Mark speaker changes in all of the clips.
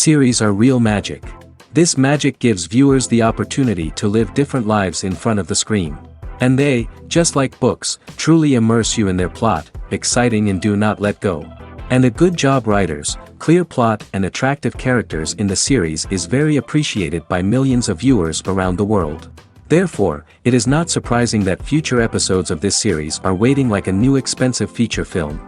Speaker 1: series are real magic. This magic gives viewers the opportunity to live different lives in front of the screen. And they, just like books, truly immerse you in their plot, exciting and do not let go. And a good job writers, clear plot and attractive characters in the series is very appreciated by millions of viewers around the world. Therefore, it is not surprising that future episodes of this series are waiting like a new expensive feature film.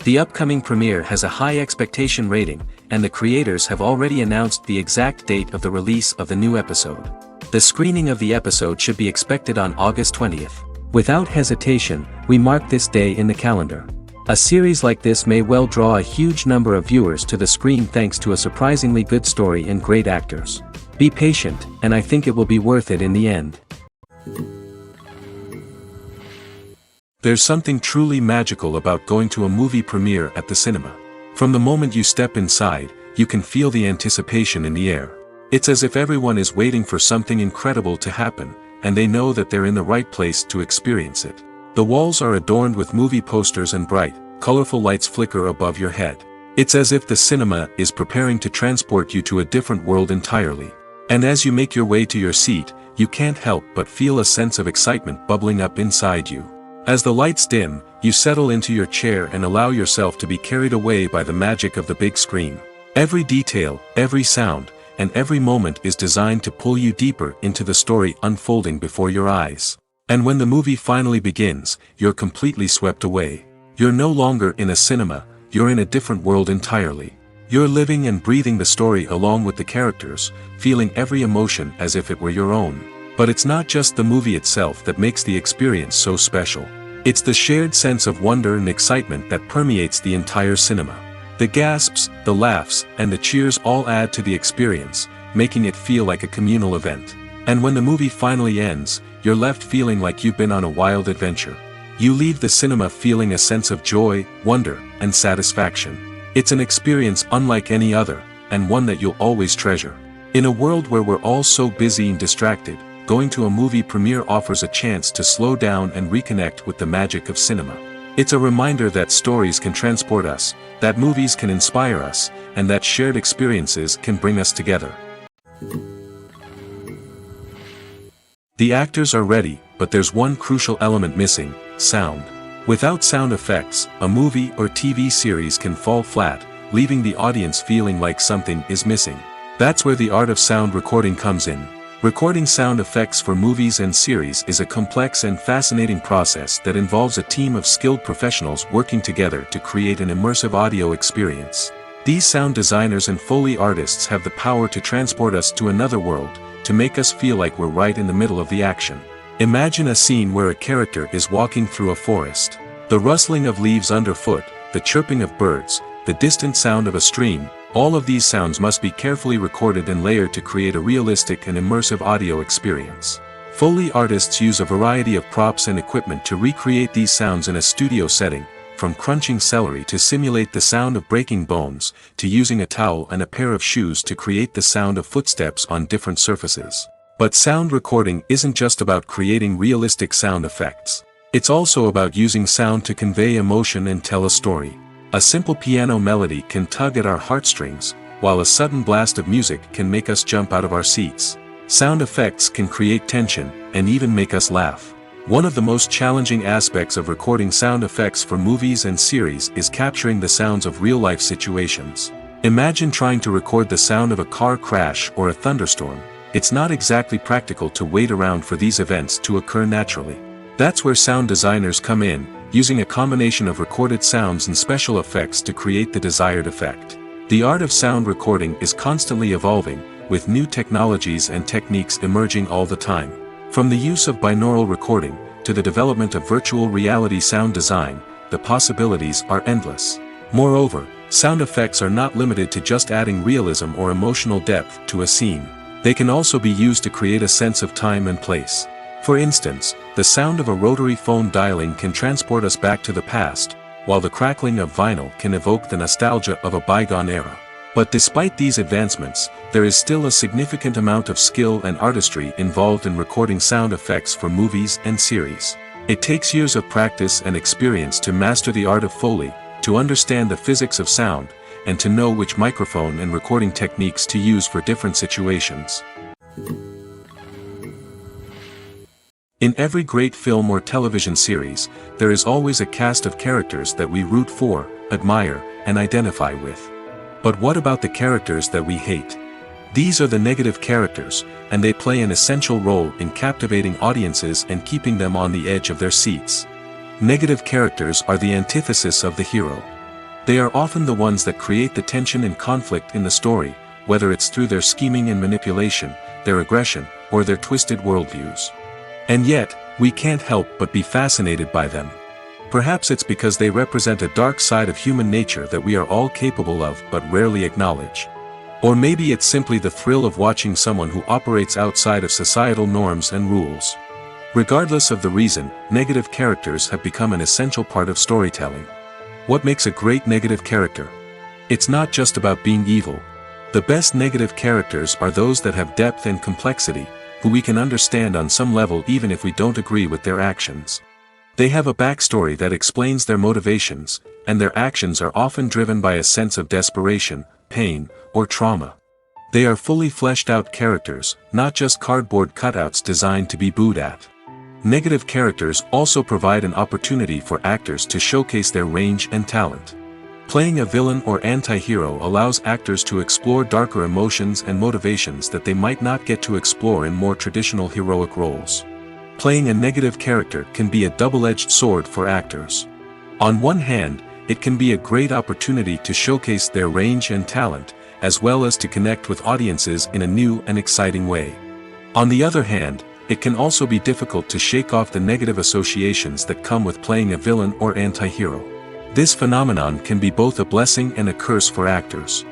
Speaker 1: The upcoming premiere has a high expectation rating, and the creators have already announced the exact date of the release of the new episode. The screening of the episode should be expected on August 20th. Without hesitation, we mark this day in the calendar. A series like this may well draw a huge number of viewers to the screen thanks to a surprisingly good story and great actors. Be patient, and I think it will be worth it in the end.
Speaker 2: There's something truly magical about going to a movie premiere at the cinema. From the moment you step inside, you can feel the anticipation in the air. It's as if everyone is waiting for something incredible to happen, and they know that they're in the right place to experience it. The walls are adorned with movie posters and bright, colorful lights flicker above your head. It's as if the cinema is preparing to transport you to a different world entirely. And as you make your way to your seat, you can't help but feel a sense of excitement bubbling up inside you. As the lights dim, you settle into your chair and allow yourself to be carried away by the magic of the big screen. Every detail, every sound, and every moment is designed to pull you deeper into the story unfolding before your eyes. And when the movie finally begins, you're completely swept away. You're no longer in a cinema, you're in a different world entirely. You're living and breathing the story along with the characters, feeling every emotion as if it were your own. But it's not just the movie itself that makes the experience so special. It's the shared sense of wonder and excitement that permeates the entire cinema. The gasps, the laughs, and the cheers all add to the experience, making it feel like a communal event. And when the movie finally ends, you're left feeling like you've been on a wild adventure. You leave the cinema feeling a sense of joy, wonder, and satisfaction. It's an experience unlike any other, and one that you'll always treasure. In a world where we're all so busy and distracted, going to a movie premiere offers a chance to slow down and reconnect with the magic of cinema. It's a reminder that stories can transport us, that movies can inspire us, and that shared experiences can bring us together. The actors are ready, but there's one crucial element missing: sound. Without sound effects, a movie or TV series can fall flat, leaving the audience feeling like something is missing. That's where the art of sound recording comes in. Recording sound effects for movies and series is a complex and fascinating process that involves a team of skilled professionals working together to create an immersive audio experience. These sound designers and Foley artists have the power to transport us to another world, to make us feel like we're right in the middle of the action. Imagine a scene where a character is walking through a forest. The rustling of leaves underfoot, the chirping of birds, the distant sound of a stream, all of these sounds must be carefully recorded and layered to create a realistic and immersive audio experience. Foley artists use a variety of props and equipment to recreate these sounds in a studio setting, from crunching celery to simulate the sound of breaking bones, to using a towel and a pair of shoes to create the sound of footsteps on different surfaces. But sound recording isn't just about creating realistic sound effects. It's also about using sound to convey emotion and tell a story. A simple piano melody can tug at our heartstrings, while a sudden blast of music can make us jump out of our seats. Sound effects can create tension, and even make us laugh. One of the most challenging aspects of recording sound effects for movies and series is capturing the sounds of real-life situations. Imagine trying to record the sound of a car crash or a thunderstorm. It's not exactly practical to wait around for these events to occur naturally. That's where sound designers come in, using a combination of recorded sounds and special effects to create the desired effect. The art of sound recording is constantly evolving, with new technologies and techniques emerging all the time. From the use of binaural recording, to the development of virtual reality sound design, the possibilities are endless. Moreover, sound effects are not limited to just adding realism or emotional depth to a scene. They can also be used to create a sense of time and place. For instance, the sound of a rotary phone dialing can transport us back to the past, while the crackling of vinyl can evoke the nostalgia of a bygone era. But despite these advancements, there is still a significant amount of skill and artistry involved in recording sound effects for movies and series. It takes years of practice and experience to master the art of Foley, to understand the physics of sound, and to know which microphone and recording techniques to use for different situations. In every great film or television series, there is always a cast of characters that we root for, admire, and identify with. But what about the characters that we hate? These are the negative characters, and they play an essential role in captivating audiences and keeping them on the edge of their seats. Negative characters are the antithesis of the hero. They are often the ones that create the tension and conflict in the story, whether it's through their scheming and manipulation, their aggression, or their twisted worldviews. And yet, we can't help but be fascinated by them. Perhaps it's because they represent a dark side of human nature that we are all capable of but rarely acknowledge. Or maybe it's simply the thrill of watching someone who operates outside of societal norms and rules. Regardless of the reason, negative characters have become an essential part of storytelling. What makes a great negative character? It's not just about being evil. The best negative characters are those that have depth and complexity, who we can understand on some level even if we don't agree with their actions. They have a backstory that explains their motivations, and their actions are often driven by a sense of desperation, pain, or trauma. They are fully fleshed out characters, not just cardboard cutouts designed to be booed at. Negative characters also provide an opportunity for actors to showcase their range and talent. Playing a villain or anti-hero allows actors to explore darker emotions and motivations that they might not get to explore in more traditional heroic roles. Playing a negative character can be a double-edged sword for actors. On one hand, it can be a great opportunity to showcase their range and talent, as well as to connect with audiences in a new and exciting way. On the other hand, it can also be difficult to shake off the negative associations that come with playing a villain or anti-hero. This phenomenon can be both a blessing and a curse for actors.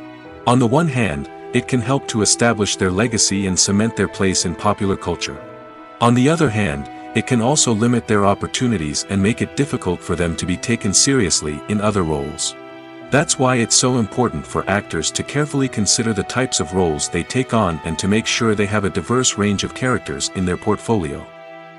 Speaker 2: On the one hand, it can help to establish their legacy and cement their place in popular culture. On the other hand, it can also limit their opportunities and make it difficult for them to be taken seriously in other roles. That's why it's so important for actors to carefully consider the types of roles they take on and to make sure they have a diverse range of characters in their portfolio.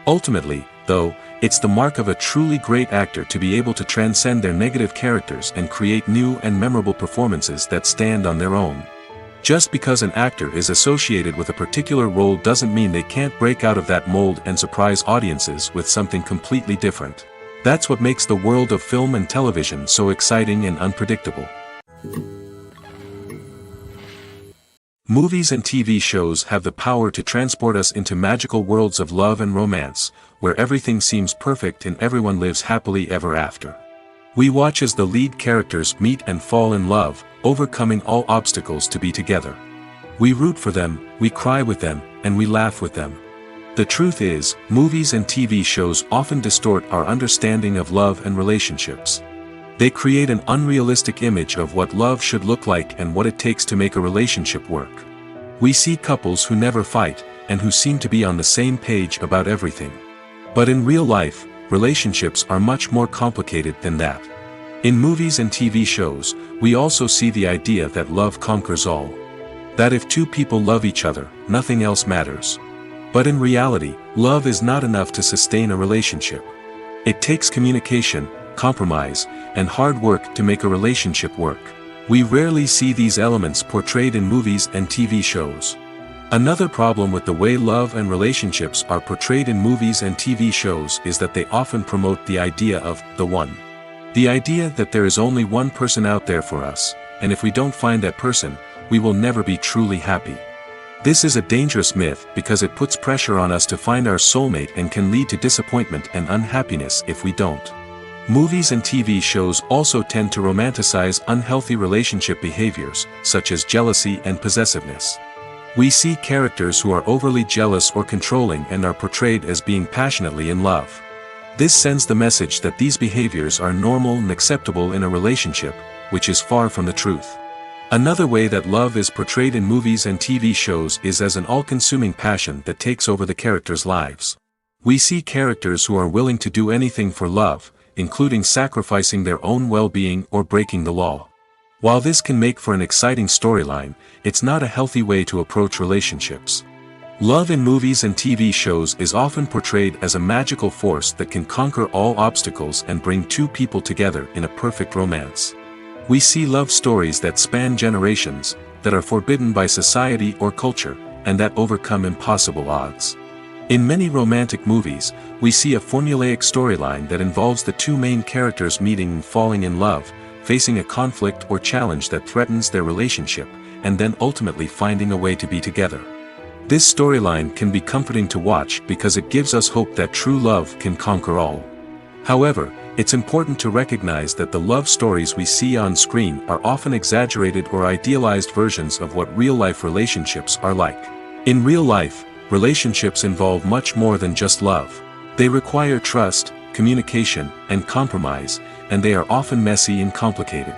Speaker 2: Ultimately, though, it's the mark of a truly great actor to be able to transcend their negative characters and create new and memorable performances that stand on their own. Just because an actor is associated with a particular role doesn't mean they can't break out of that mold and surprise audiences with something completely different. That's what makes the world of film and television so exciting and unpredictable. Movies and TV shows have the power to transport us into magical worlds of love and romance, where everything seems perfect and everyone lives happily ever after. We watch as the lead characters meet and fall in love, overcoming all obstacles to be together. We root for them, we cry with them, and we laugh with them. The truth is, movies and TV shows often distort our understanding of love and relationships. They create an unrealistic image of what love should look like and what it takes to make a relationship work. We see couples who never fight, and who seem to be on the same page about everything. But in real life, relationships are much more complicated than that. In movies and TV shows, we also see the idea that love conquers all. That if two people love each other, nothing else matters. But in reality, love is not enough to sustain a relationship. It takes communication, compromise, and hard work to make a relationship work. We rarely see these elements portrayed in movies and TV shows. Another problem with the way love and relationships are portrayed in movies and TV shows is that they often promote the idea of the one. The idea that there is only one person out there for us, and if we don't find that person, we will never be truly happy. This is a dangerous myth because it puts pressure on us to find our soulmate and can lead to disappointment and unhappiness if we don't. Movies and TV shows also tend to romanticize unhealthy relationship behaviors, such as jealousy and possessiveness. We see characters who are overly jealous or controlling and are portrayed as being passionately in love. This sends the message that these behaviors are normal and acceptable in a relationship, which is far from the truth. Another way that love is portrayed in movies and TV shows is as an all-consuming passion that takes over the characters' lives. We see characters who are willing to do anything for love, including sacrificing their own well-being or breaking the law. While this can make for an exciting storyline, it's not a healthy way to approach relationships. Love in movies and TV shows is often portrayed as a magical force that can conquer all obstacles and bring two people together in a perfect romance. We see love stories that span generations, that are forbidden by society or culture, and that overcome impossible odds. In many romantic movies, we see a formulaic storyline that involves the two main characters meeting and falling in love, facing a conflict or challenge that threatens their relationship, and then ultimately finding a way to be together. This storyline can be comforting to watch because it gives us hope that true love can conquer all. However, it's important to recognize that the love stories we see on screen are often exaggerated or idealized versions of what real-life relationships are like. In real life, relationships involve much more than just love. They require trust, communication, and compromise, and they are often messy and complicated.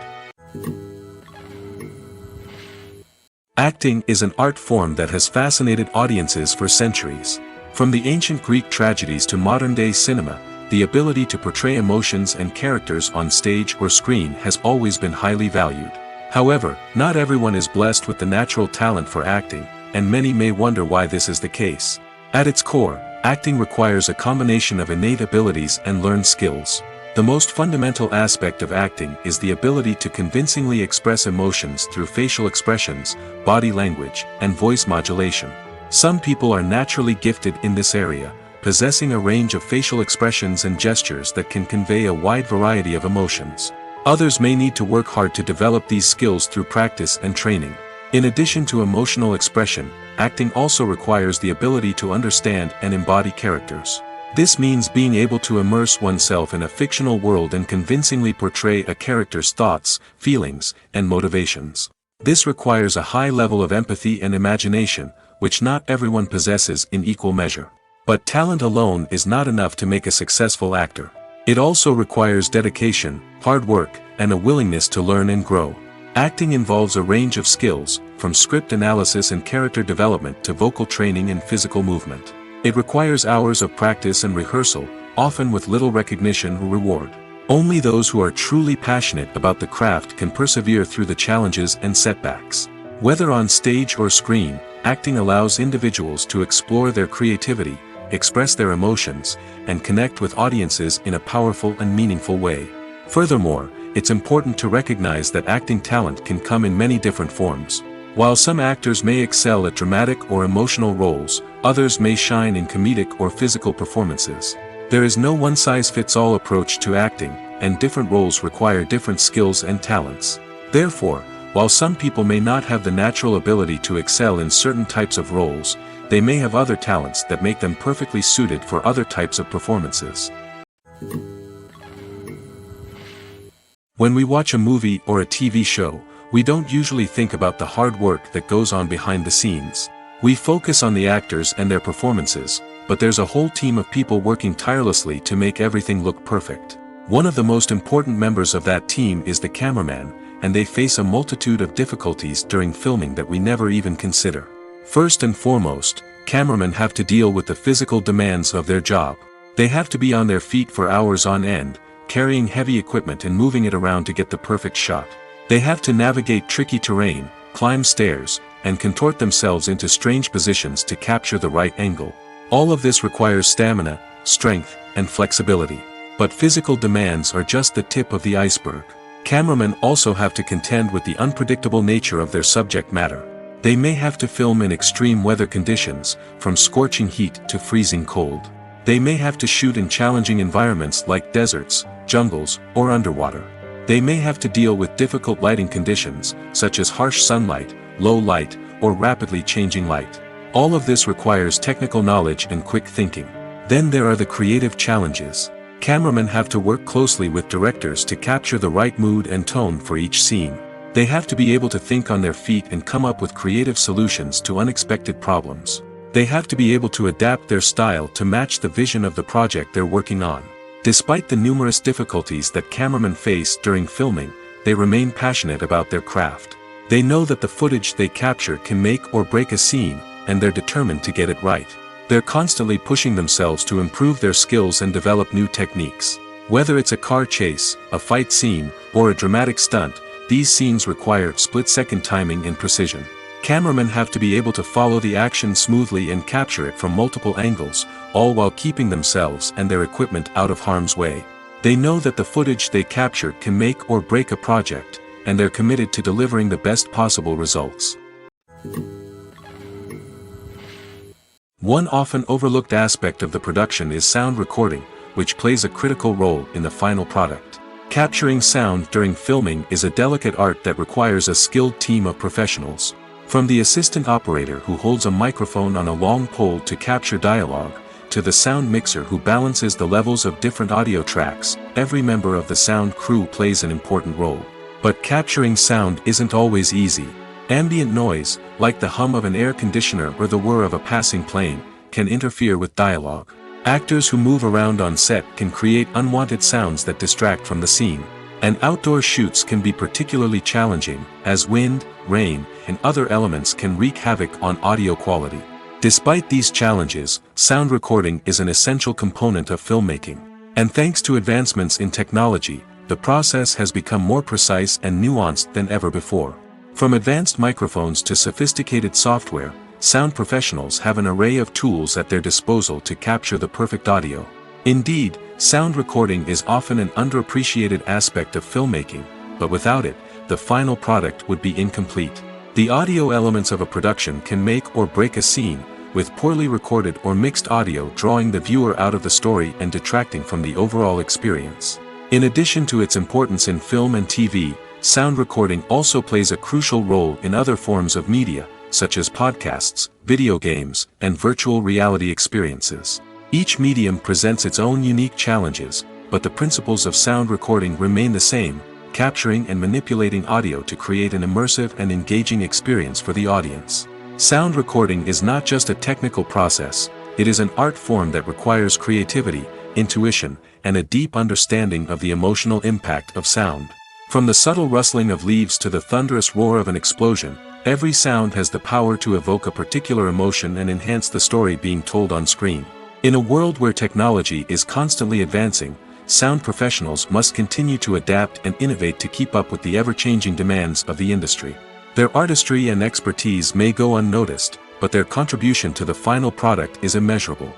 Speaker 2: Acting is an art form that has fascinated audiences for centuries. From the ancient Greek tragedies to modern-day cinema, the ability to portray emotions and characters on stage or screen has always been highly valued. However, not everyone is blessed with the natural talent for acting, and many may wonder why this is the case. At its core, acting requires a combination of innate abilities and learned skills. The most fundamental aspect of acting is the ability to convincingly express emotions through facial expressions, body language, and voice modulation. Some people are naturally gifted in this area, possessing a range of facial expressions and gestures that can convey a wide variety of emotions. Others may need to work hard to develop these skills through practice and training. In addition to emotional expression, acting also requires the ability to understand and embody characters. This means being able to immerse oneself in a fictional world and convincingly portray a character's thoughts, feelings, and motivations. This requires a high level of empathy and imagination, which not everyone possesses in equal measure. But talent alone is not enough to make a successful actor. It also requires dedication, hard work, and a willingness to learn and grow. Acting involves a range of skills, from script analysis and character development to vocal training and physical movement. It requires hours of practice and rehearsal, often with little recognition or reward. Only those who are truly passionate about the craft can persevere through the challenges and setbacks. Whether on stage or screen, acting allows individuals to explore their creativity, express their emotions, and connect with audiences in a powerful and meaningful way. Furthermore, it's important to recognize that acting talent can come in many different forms. While some actors may excel at dramatic or emotional roles, others may shine in comedic or physical performances. There is no one-size-fits-all approach to acting, and different roles require different skills and talents. Therefore, while some people may not have the natural ability to excel in certain types of roles, they may have other talents that make them perfectly suited for other types of performances. When we watch a movie or a TV show, we don't usually think about the hard work that goes on behind the scenes. We focus on the actors and their performances, but there's a whole team of people working tirelessly to make everything look perfect. One of the most important members of that team is the cameraman, and they face a multitude of difficulties during filming that we never even consider. First and foremost, cameramen have to deal with the physical demands of their job. They have to be on their feet for hours on end, carrying heavy equipment and moving it around to get the perfect shot. They have to navigate tricky terrain, climb stairs, and contort themselves into strange positions to capture the right angle. All of this requires stamina, strength, and flexibility. But physical demands are just the tip of the iceberg. Cameramen also have to contend with the unpredictable nature of their subject matter. They may have to film in extreme weather conditions, from scorching heat to freezing cold. They may have to shoot in challenging environments like deserts, jungles, or underwater. They may have to deal with difficult lighting conditions, such as harsh sunlight, low light, or rapidly changing light. All of this requires technical knowledge and quick thinking. Then there are the creative challenges. Cameramen have to work closely with directors to capture the right mood and tone for each scene. They have to be able to think on their feet and come up with creative solutions to unexpected problems. They have to be able to adapt their style to match the vision of the project they're working on. Despite the numerous difficulties that cameramen face during filming, they remain passionate about their craft. They know that the footage they capture can make or break a scene, and they're determined to get it right. They're constantly pushing themselves to improve their skills and develop new techniques. Whether it's a car chase, a fight scene, or a dramatic stunt, these scenes require split-second timing and precision. Cameramen have to be able to follow the action smoothly and capture it from multiple angles, all while keeping themselves and their equipment out of harm's way. They know that the footage they capture can make or break a project, and they're committed to delivering the best possible results. One often overlooked aspect of the production is sound recording, which plays a critical role in the final product. Capturing sound during filming is a delicate art that requires a skilled team of professionals. From the assistant operator who holds a microphone on a long pole to capture dialogue, to the sound mixer who balances the levels of different audio tracks, every member of the sound crew plays an important role. But capturing sound isn't always easy. Ambient noise, like the hum of an air conditioner or the whir of a passing plane, can interfere with dialogue. Actors who move around on set can create unwanted sounds that distract from the scene. And outdoor shoots can be particularly challenging, as wind, rain, and other elements can wreak havoc on audio quality. Despite these challenges, sound recording is an essential component of filmmaking. And thanks to advancements in technology, the process has become more precise and nuanced than ever before. From advanced microphones to sophisticated software, sound professionals have an array of tools at their disposal to capture the perfect audio. Indeed, sound recording is often an underappreciated aspect of filmmaking, but without it, the final product would be incomplete. The audio elements of a production can make or break a scene, with poorly recorded or mixed audio drawing the viewer out of the story and detracting from the overall experience. In addition to its importance in film and TV, sound recording also plays a crucial role in other forms of media, such as podcasts, video games, and virtual reality experiences. Each medium presents its own unique challenges, but the principles of sound recording remain the same, capturing and manipulating audio to create an immersive and engaging experience for the audience. Sound recording is not just a technical process, it is an art form that requires creativity, intuition, and a deep understanding of the emotional impact of sound. From the subtle rustling of leaves to the thunderous roar of an explosion, every sound has the power to evoke a particular emotion and enhance the story being told on screen. In a world where technology is constantly advancing, sound professionals must continue to adapt and innovate to keep up with the ever-changing demands of the industry. Their artistry and expertise may go unnoticed, but their contribution to the final product is immeasurable.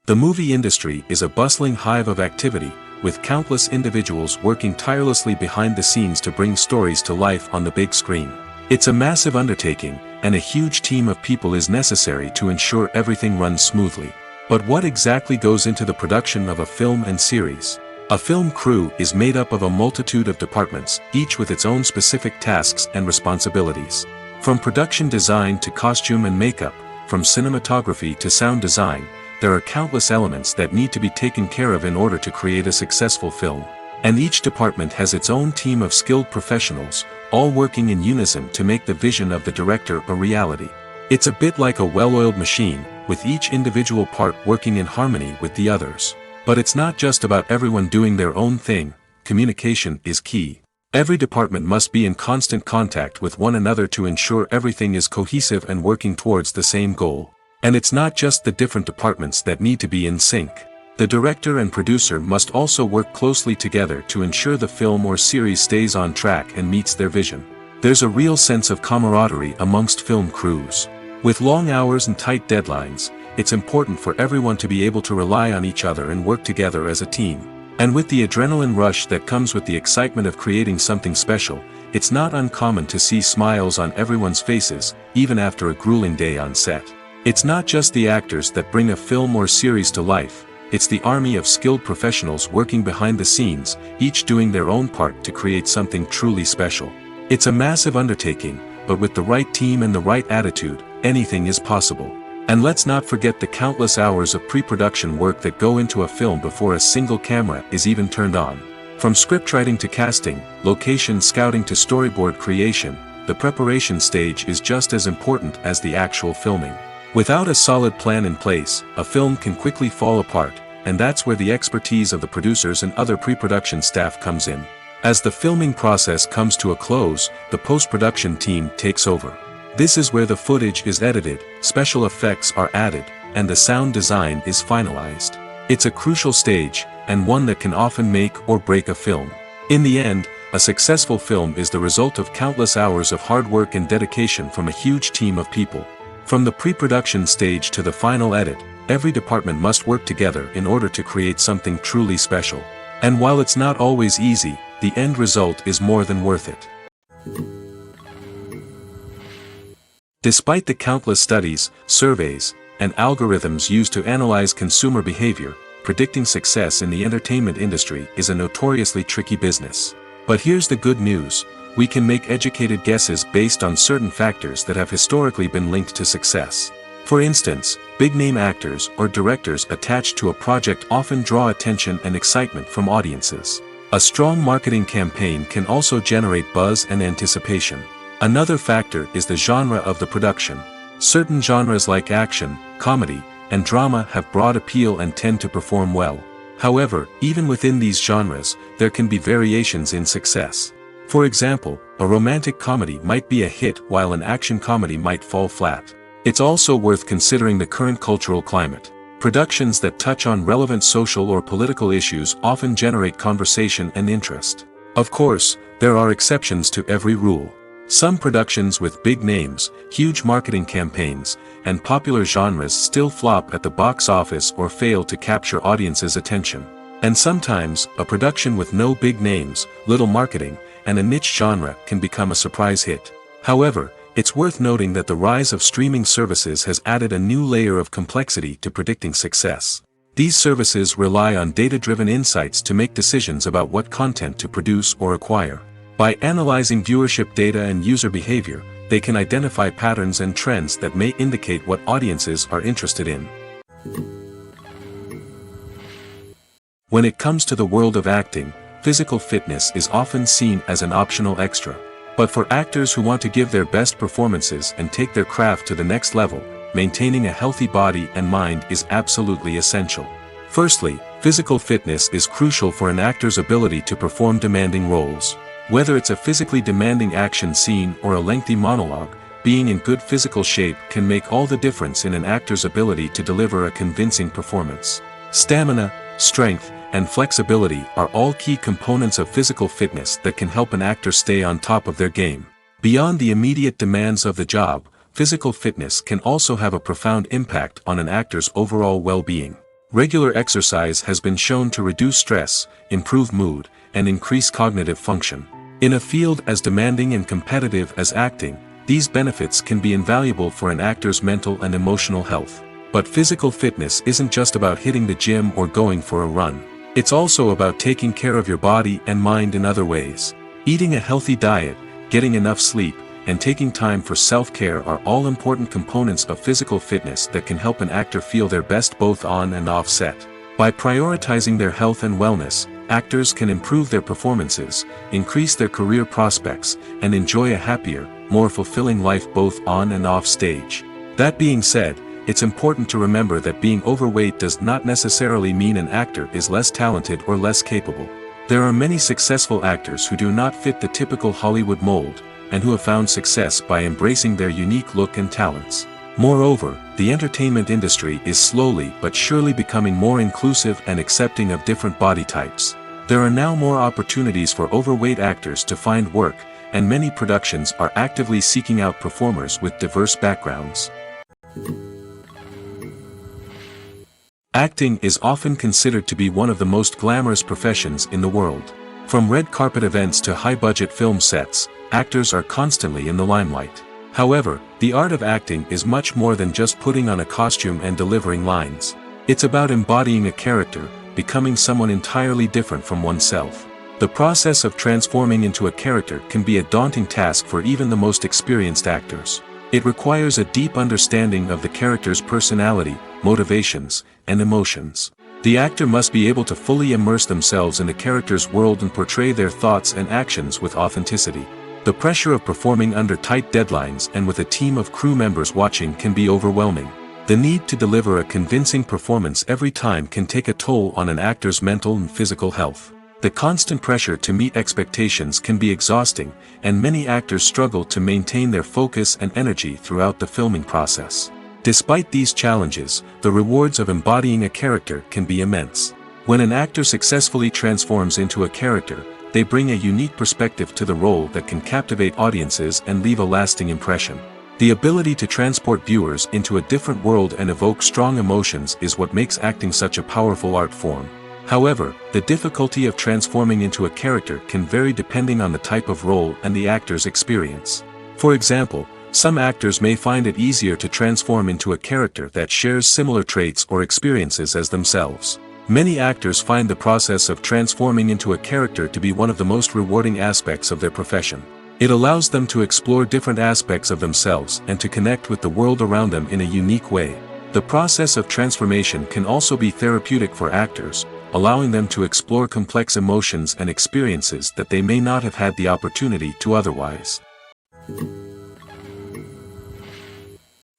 Speaker 2: The movie industry is a bustling hive of activity, with countless individuals working tirelessly behind the scenes to bring stories to life on the big screen. It's a massive undertaking, and a huge team of people is necessary to ensure everything runs smoothly. But what exactly goes into the production of a film and series? A film crew is made up of a multitude of departments, each with its own specific tasks and responsibilities. From production design to costume and makeup, from cinematography to sound design, there are countless elements that need to be taken care of in order to create a successful film. And each department has its own team of skilled professionals, all working in unison to make the vision of the director a reality. It's a bit like a well-oiled machine, with each individual part working in harmony with the others. But it's not just about everyone doing their own thing, communication is key. Every department must be in constant contact with one another to ensure everything is cohesive and working towards the same goal. And it's not just the different departments that need to be in sync. The director and producer must also work closely together to ensure the film or series stays on track and meets their vision. There's a real sense of camaraderie amongst film crews. With long hours and tight deadlines, it's important for everyone to be able to rely on each other and work together as a team. And with the adrenaline rush that comes with the excitement of creating something special, it's not uncommon to see smiles on everyone's faces, even after a grueling day on set. It's not just the actors that bring a film or series to life, it's the army of skilled professionals working behind the scenes, each doing their own part to create something truly special. It's a massive undertaking, but with the right team and the right attitude, anything is possible. And let's not forget the countless hours of pre-production work that go into a film before a single camera is even turned on. From scriptwriting to casting, location scouting to storyboard creation, the preparation stage is just as important as the actual filming. Without a solid plan in place, a film can quickly fall apart, and that's where the expertise of the producers and other pre-production staff comes in. As the filming process comes to a close, the post-production team takes over. This is where the footage is edited, special effects are added, and the sound design is finalized. It's a crucial stage, and one that can often make or break a film. In the end, a successful film is the result of countless hours of hard work and dedication from a huge team of people. From the pre-production stage to the final edit, every department must work together in order to create something truly special. And while it's not always easy, the end result is more than worth it. Despite the countless studies, surveys, and algorithms used to analyze consumer behavior, predicting success in the entertainment industry is a notoriously tricky business. But here's the good news: we can make educated guesses based on certain factors that have historically been linked to success. For instance, big-name actors or directors attached to a project often draw attention and excitement from audiences. A strong marketing campaign can also generate buzz and anticipation. Another factor is the genre of the production. Certain genres like action, comedy, and drama have broad appeal and tend to perform well. However, even within these genres, there can be variations in success. For example, a romantic comedy might be a hit while an action comedy might fall flat. It's also worth considering the current cultural climate. Productions that touch on relevant social or political issues often generate conversation and interest. Of course, there are exceptions to every rule. Some productions with big names, huge marketing campaigns, and popular genres still flop at the box office or fail to capture audiences' attention. And sometimes, a production with no big names, little marketing, and a niche genre can become a surprise hit. However, it's worth noting that the rise of streaming services has added a new layer of complexity to predicting success. These services rely on data-driven insights to make decisions about what content to produce or acquire. By analyzing viewership data and user behavior, they can identify patterns and trends that may indicate what audiences are interested in. When it comes to the world of acting, physical fitness is often seen as an optional extra. But for actors who want to give their best performances and take their craft to the next level, maintaining a healthy body and mind is absolutely essential. Firstly, physical fitness is crucial for an actor's ability to perform demanding roles. Whether it's a physically demanding action scene or a lengthy monologue, being in good physical shape can make all the difference in an actor's ability to deliver a convincing performance. Stamina, strength, and flexibility are all key components of physical fitness that can help an actor stay on top of their game. Beyond the immediate demands of the job, physical fitness can also have a profound impact on an actor's overall well-being. Regular exercise has been shown to reduce stress, improve mood, and increase cognitive function. In a field as demanding and competitive as acting, these benefits can be invaluable for an actor's mental and emotional health. But physical fitness isn't just about hitting the gym or going for a run. It's also about taking care of your body and mind in other ways. Eating a healthy diet, getting enough sleep, and taking time for self-care are all important components of physical fitness that can help an actor feel their best both on and off set. By prioritizing their health and wellness, actors can improve their performances, increase their career prospects, and enjoy a happier, more fulfilling life both on and off stage. That being said, it's important to remember that being overweight does not necessarily mean an actor is less talented or less capable. There are many successful actors who do not fit the typical Hollywood mold, and who have found success by embracing their unique look and talents. Moreover, the entertainment industry is slowly but surely becoming more inclusive and accepting of different body types. There are now more opportunities for overweight actors to find work, and many productions are actively seeking out performers with diverse backgrounds. Acting is often considered to be one of the most glamorous professions in the world. From red carpet events to high-budget film sets, actors are constantly in the limelight. However, the art of acting is much more than just putting on a costume and delivering lines. It's about embodying a character, becoming someone entirely different from oneself. The process of transforming into a character can be a daunting task for even the most experienced actors. It requires a deep understanding of the character's personality, motivations, and emotions. The actor must be able to fully immerse themselves in the character's world and portray their thoughts and actions with authenticity. The pressure of performing under tight deadlines and with a team of crew members watching can be overwhelming. The need to deliver a convincing performance every time can take a toll on an actor's mental and physical health. The constant pressure to meet expectations can be exhausting, and many actors struggle to maintain their focus and energy throughout the filming process. Despite these challenges, the rewards of embodying a character can be immense. When an actor successfully transforms into a character, they bring a unique perspective to the role that can captivate audiences and leave a lasting impression. The ability to transport viewers into a different world and evoke strong emotions is what makes acting such a powerful art form. However, the difficulty of transforming into a character can vary depending on the type of role and the actor's experience. For example, some actors may find it easier to transform into a character that shares similar traits or experiences as themselves. Many actors find the process of transforming into a character to be one of the most rewarding aspects of their profession. It allows them to explore different aspects of themselves and to connect with the world around them in a unique way. The process of transformation can also be therapeutic for actors, allowing them to explore complex emotions and experiences that they may not have had the opportunity to otherwise.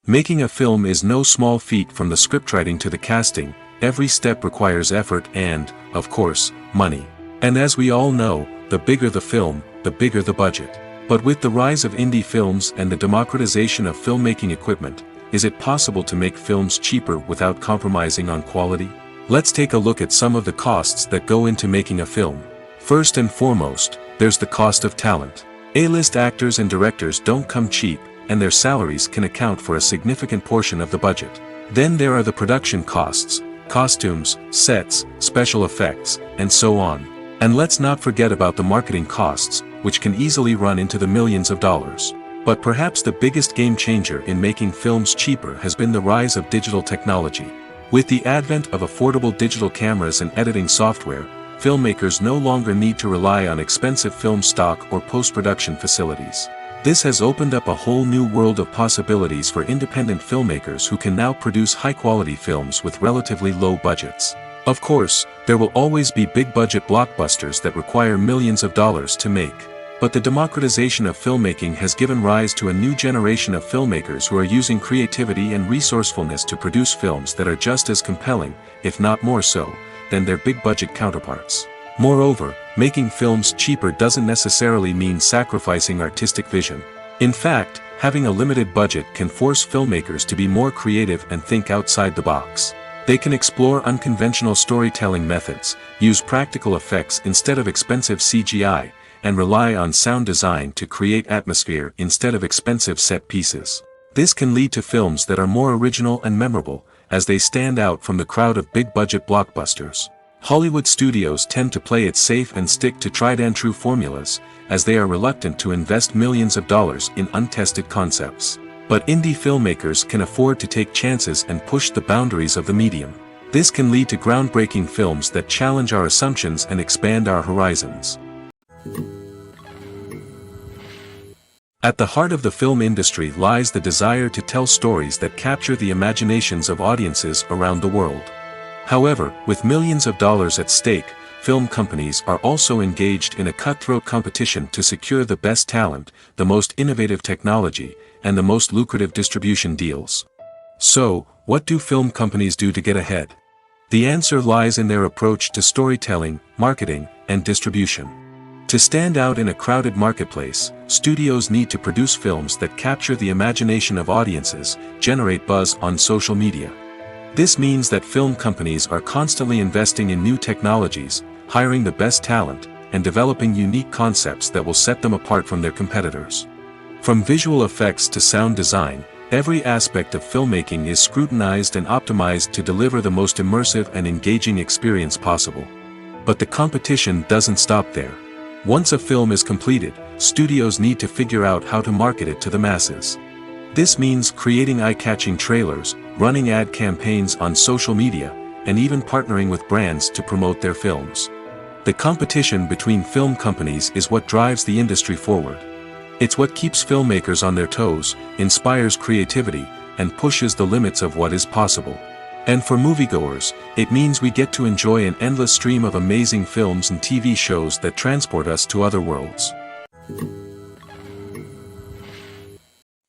Speaker 2: Making a film is no small feat. From the scriptwriting to the casting, every step requires effort and, of course, money. And as we all know, the bigger the film, the bigger the budget. But with the rise of indie films and the democratization of filmmaking equipment, is it possible to make films cheaper without compromising on quality? Let's take a look at some of the costs that go into making a film. First and foremost, there's the cost of talent. A-list actors and directors don't come cheap, and their salaries can account for a significant portion of the budget. Then there are the production costs, costumes, sets, special effects, and so on. And let's not forget about the marketing costs, which can easily run into the millions of dollars. But perhaps the biggest game changer in making films cheaper has been the rise of digital technology. With the advent of affordable digital cameras and editing software, filmmakers no longer need to rely on expensive film stock or post-production facilities. This has opened up a whole new world of possibilities for independent filmmakers who can now produce high-quality films with relatively low budgets. Of course, there will always be big-budget blockbusters that require millions of dollars to make. But the democratization of filmmaking has given rise to a new generation of filmmakers who are using creativity and resourcefulness to produce films that are just as compelling, if not more so, than their big-budget counterparts. Moreover, making films cheaper doesn't necessarily mean sacrificing artistic vision. In fact, having a limited budget can force filmmakers to be more creative and think outside the box. They can explore unconventional storytelling methods, use practical effects instead of expensive CGI, and rely on sound design to create atmosphere instead of expensive set pieces. This can lead to films that are more original and memorable, as they stand out from the crowd of big-budget blockbusters. Hollywood studios tend to play it safe and stick to tried-and-true formulas, as they are reluctant to invest millions of dollars in untested concepts. But indie filmmakers can afford to take chances and push the boundaries of the medium. This can lead to groundbreaking films that challenge our assumptions and expand our horizons. At the heart of the film industry lies the desire to tell stories that capture the imaginations of audiences around the world. However, with millions of dollars at stake, film companies are also engaged in a cutthroat competition to secure the best talent, the most innovative technology, and the most lucrative distribution deals. So, what do film companies do to get ahead? The answer lies in their approach to storytelling, marketing, and distribution. To stand out in a crowded marketplace, studios need to produce films that capture the imagination of audiences, generate buzz on social media. This means that film companies are constantly investing in new technologies, hiring the best talent, and developing unique concepts that will set them apart from their competitors. From visual effects to sound design, every aspect of filmmaking is scrutinized and optimized to deliver the most immersive and engaging experience possible. But the competition doesn't stop there. Once a film is completed, studios need to figure out how to market it to the masses. This means creating eye-catching trailers, running ad campaigns on social media, and even partnering with brands to promote their films. The competition between film companies is what drives the industry forward. It's what keeps filmmakers on their toes, inspires creativity, and pushes the limits of what is possible. And for moviegoers, it means we get to enjoy an endless stream of amazing films and TV shows that transport us to other worlds.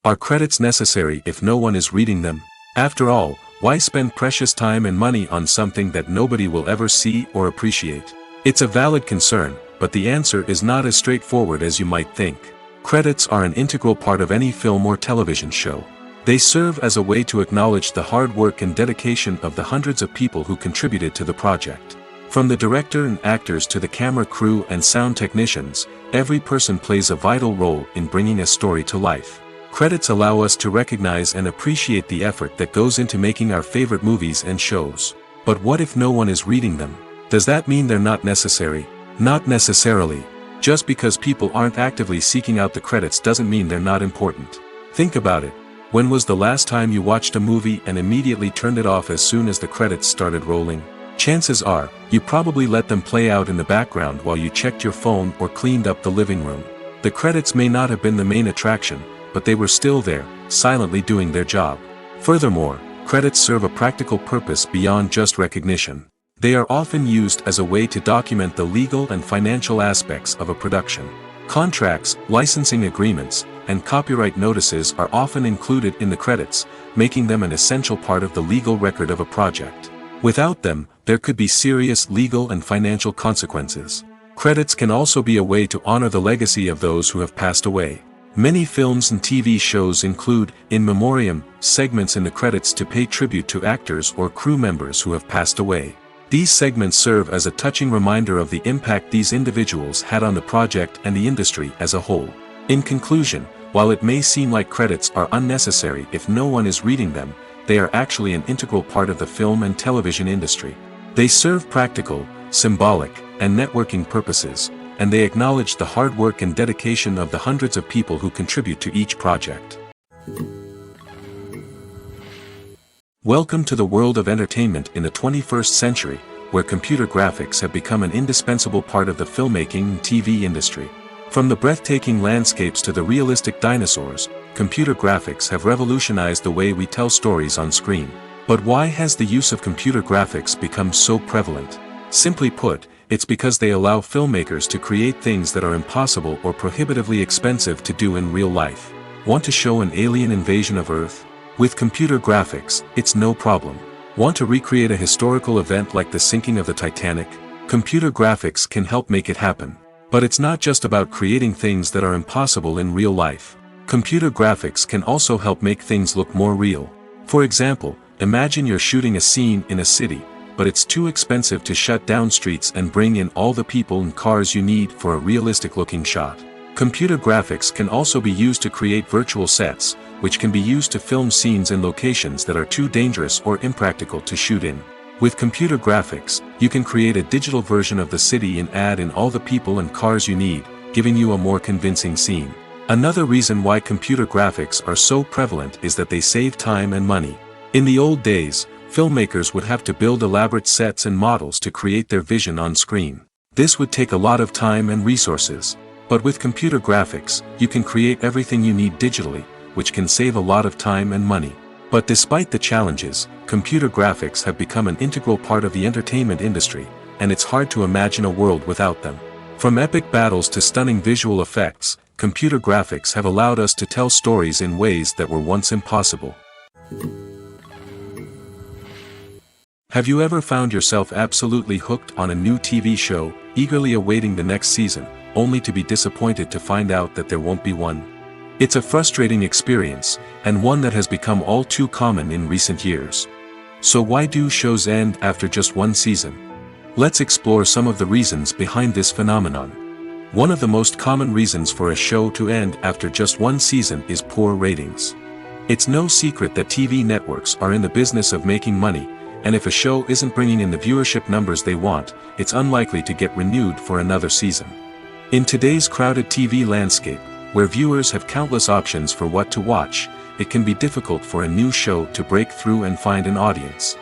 Speaker 2: Are credits necessary if no one is reading them? After all, why spend precious time and money on something that nobody will ever see or appreciate? It's a valid concern, but the answer is not as straightforward as you might think. Credits are an integral part of any film or television show. They serve as a way to acknowledge the hard work and dedication of the hundreds of people who contributed to the project. From the director and actors to the camera crew and sound technicians, every person plays a vital role in bringing a story to life. Credits allow us to recognize and appreciate the effort that goes into making our favorite movies and shows. But what if no one is reading them? Does that mean they're not necessary? Not necessarily. Just because people aren't actively seeking out the credits doesn't mean they're not important. Think about it. When was the last time you watched a movie and immediately turned it off as soon as the credits started rolling? Chances are, you probably let them play out in the background while you checked your phone or cleaned up the living room. The credits may not have been the main attraction, but they were still there, silently doing their job. Furthermore, credits serve a practical purpose beyond just recognition. They are often used as a way to document the legal and financial aspects of a production. Contracts, licensing agreements, and copyright notices are often included in the credits, making them an essential part of the legal record of a project. Without them, there could be serious legal and financial consequences. Credits can also be a way to honor the legacy of those who have passed away. Many films and TV shows include, in memoriam, segments in the credits to pay tribute to actors or crew members who have passed away. These segments serve as a touching reminder of the impact these individuals had on the project and the industry as a whole. In conclusion, while it may seem like credits are unnecessary if no one is reading them, they are actually an integral part of the film and television industry. They serve practical, symbolic, and networking purposes, and they acknowledge the hard work and dedication of the hundreds of people who contribute to each project. Welcome to the world of entertainment in the 21st century, where computer graphics have become an indispensable part of the filmmaking and TV industry. From the breathtaking landscapes to the realistic dinosaurs, computer graphics have revolutionized the way we tell stories on screen. But why has the use of computer graphics become so prevalent? Simply put, it's because they allow filmmakers to create things that are impossible or prohibitively expensive to do in real life. Want to show an alien invasion of Earth? With computer graphics, it's no problem. Want to recreate a historical event like the sinking of the Titanic? Computer graphics can help make it happen. But it's not just about creating things that are impossible in real life. Computer graphics can also help make things look more real. For example, imagine you're shooting a scene in a city, but it's too expensive to shut down streets and bring in all the people and cars you need for a realistic-looking shot. Computer graphics can also be used to create virtual sets, which can be used to film scenes in locations that are too dangerous or impractical to shoot in. With computer graphics, you can create a digital version of the city and add in all the people and cars you need, giving you a more convincing scene. Another reason why computer graphics are so prevalent is that they save time and money. In the old days, filmmakers would have to build elaborate sets and models to create their vision on screen. This would take a lot of time and resources. But with computer graphics, you can create everything you need digitally, which can save a lot of time and money. But despite the challenges, computer graphics have become an integral part of the entertainment industry, and it's hard to imagine a world without them. From epic battles to stunning visual effects, computer graphics have allowed us to tell stories in ways that were once impossible. Have you ever found yourself absolutely hooked on a new TV show, eagerly awaiting the next season, only to be disappointed to find out that there won't be one? It's a frustrating experience, and one that has become all too common in recent years. So why do shows end after just one season? Let's explore some of the reasons behind this phenomenon. One of the most common reasons for a show to end after just one season is poor ratings. It's no secret that TV networks are in the business of making money, and if a show isn't bringing in the viewership numbers they want, it's unlikely to get renewed for another season. In today's crowded TV landscape, where viewers have countless options for what to watch, it can be difficult for a new show to break through and find an audience.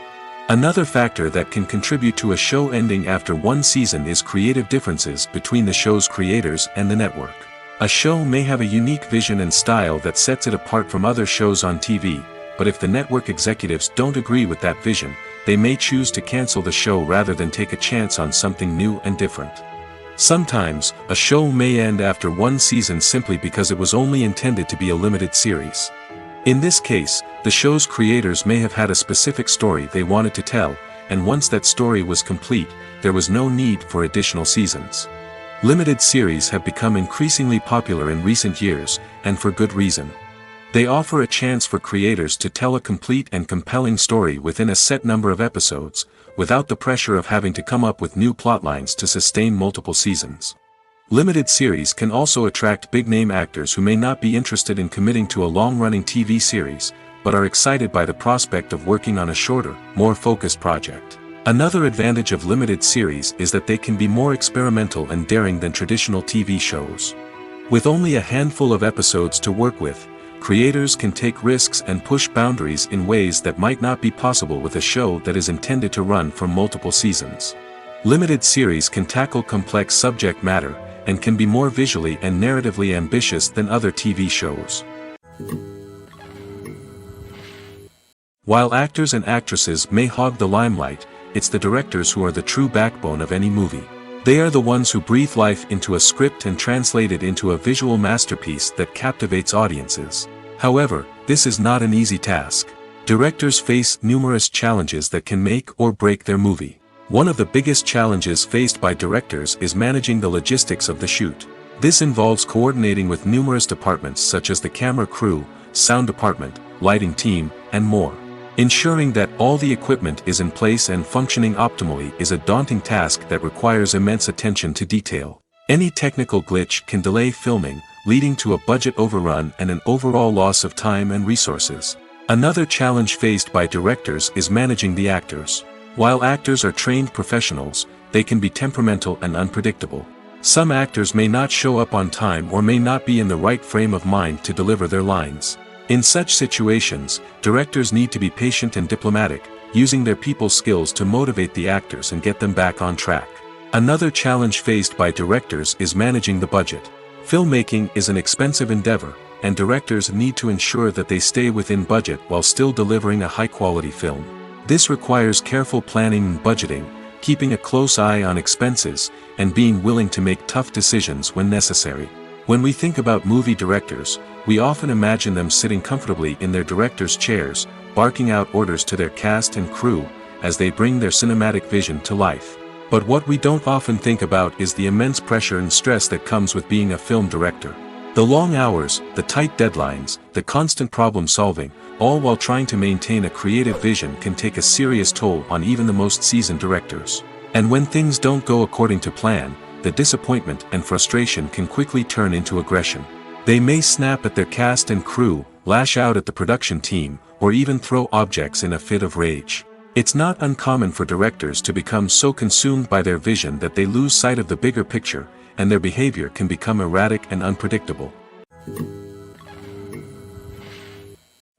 Speaker 2: Another factor that can contribute to a show ending after one season is creative differences between the show's creators and the network. A show may have a unique vision and style that sets it apart from other shows on TV, but if the network executives don't agree with that vision, they may choose to cancel the show rather than take a chance on something new and different. Sometimes, a show may end after one season simply because it was only intended to be a limited series. In this case, the show's creators may have had a specific story they wanted to tell, and once that story was complete, there was no need for additional seasons. Limited series have become increasingly popular in recent years, and for good reason. They offer a chance for creators to tell a complete and compelling story within a set number of episodes, without the pressure of having to come up with new plotlines to sustain multiple seasons. Limited series can also attract big-name actors who may not be interested in committing to a long-running TV series, but are excited by the prospect of working on a shorter, more focused project. Another advantage of limited series is that they can be more experimental and daring than traditional TV shows. With only a handful of episodes to work with, creators can take risks and push boundaries in ways that might not be possible with a show that is intended to run for multiple seasons. Limited series can tackle complex subject matter, and can be more visually and narratively ambitious than other TV shows. While actors and actresses may hog the limelight, it's the directors who are the true backbone of any movie. They are the ones who breathe life into a script and translate it into a visual masterpiece that captivates audiences. However, this is not an easy task. Directors face numerous challenges that can make or break their movie. One of the biggest challenges faced by directors is managing the logistics of the shoot. This involves coordinating with numerous departments such as the camera crew, sound department, lighting team, and more. Ensuring that all the equipment is in place and functioning optimally is a daunting task that requires immense attention to detail. Any technical glitch can delay filming, leading to a budget overrun and an overall loss of time and resources. Another challenge faced by directors is managing the actors. While actors are trained professionals, they can be temperamental and unpredictable. Some actors may not show up on time or may not be in the right frame of mind to deliver their lines. In such situations, directors need to be patient and diplomatic, using their people skills to motivate the actors and get them back on track. Another challenge faced by directors is managing the budget. Filmmaking is an expensive endeavor, and directors need to ensure that they stay within budget while still delivering a high-quality film. This requires careful planning and budgeting, keeping a close eye on expenses, and being willing to make tough decisions when necessary. When we think about movie directors, we often imagine them sitting comfortably in their director's chairs, barking out orders to their cast and crew, as they bring their cinematic vision to life. But what we don't often think about is the immense pressure and stress that comes with being a film director. The long hours, the tight deadlines, the constant problem solving, all while trying to maintain a creative vision can take a serious toll on even the most seasoned directors. And when things don't go according to plan, the disappointment and frustration can quickly turn into aggression. They may snap at their cast and crew, lash out at the production team, or even throw objects in a fit of rage. It's not uncommon for directors to become so consumed by their vision that they lose sight of the bigger picture, and their behavior can become erratic and unpredictable.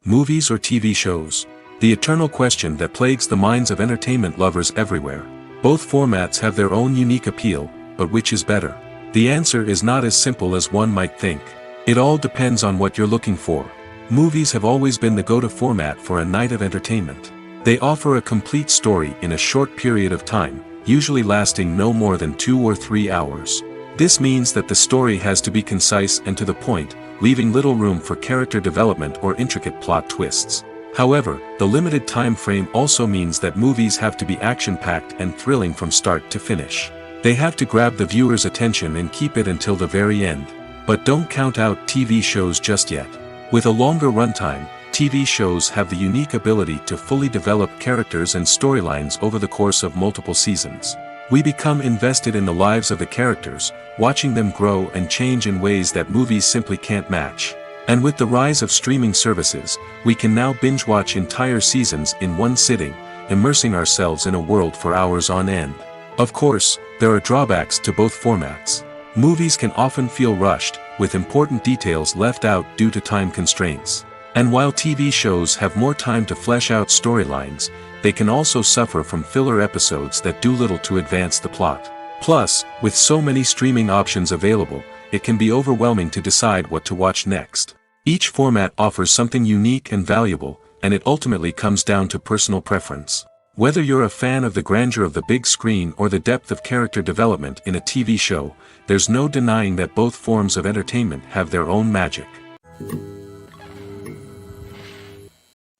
Speaker 2: Movies or TV shows? The eternal question that plagues the minds of entertainment lovers everywhere. Both formats have their own unique appeal, but which is better? The answer is not as simple as one might think. It all depends on what you're looking for. Movies have always been the go-to format for a night of entertainment. They offer a complete story in a short period of time, usually lasting no more than 2 or 3 hours. This means that the story has to be concise and to the point, leaving little room for character development or intricate plot twists. However, the limited time frame also means that movies have to be action-packed and thrilling from start to finish. They have to grab the viewer's attention and keep it until the very end. But don't count out TV shows just yet. With a longer runtime, TV shows have the unique ability to fully develop characters and storylines over the course of multiple seasons. We become invested in the lives of the characters, watching them grow and change in ways that movies simply can't match. And with the rise of streaming services, we can now binge-watch entire seasons in one sitting, immersing ourselves in a world for hours on end. Of course, there are drawbacks to both formats. Movies can often feel rushed, with important details left out due to time constraints. And while TV shows have more time to flesh out storylines, they can also suffer from filler episodes that do little to advance the plot. Plus, with so many streaming options available, it can be overwhelming to decide what to watch next. Each format offers something unique and valuable, and it ultimately comes down to personal preference. Whether you're a fan of the grandeur of the big screen or the depth of character development in a TV show, there's no denying that both forms of entertainment have their own magic.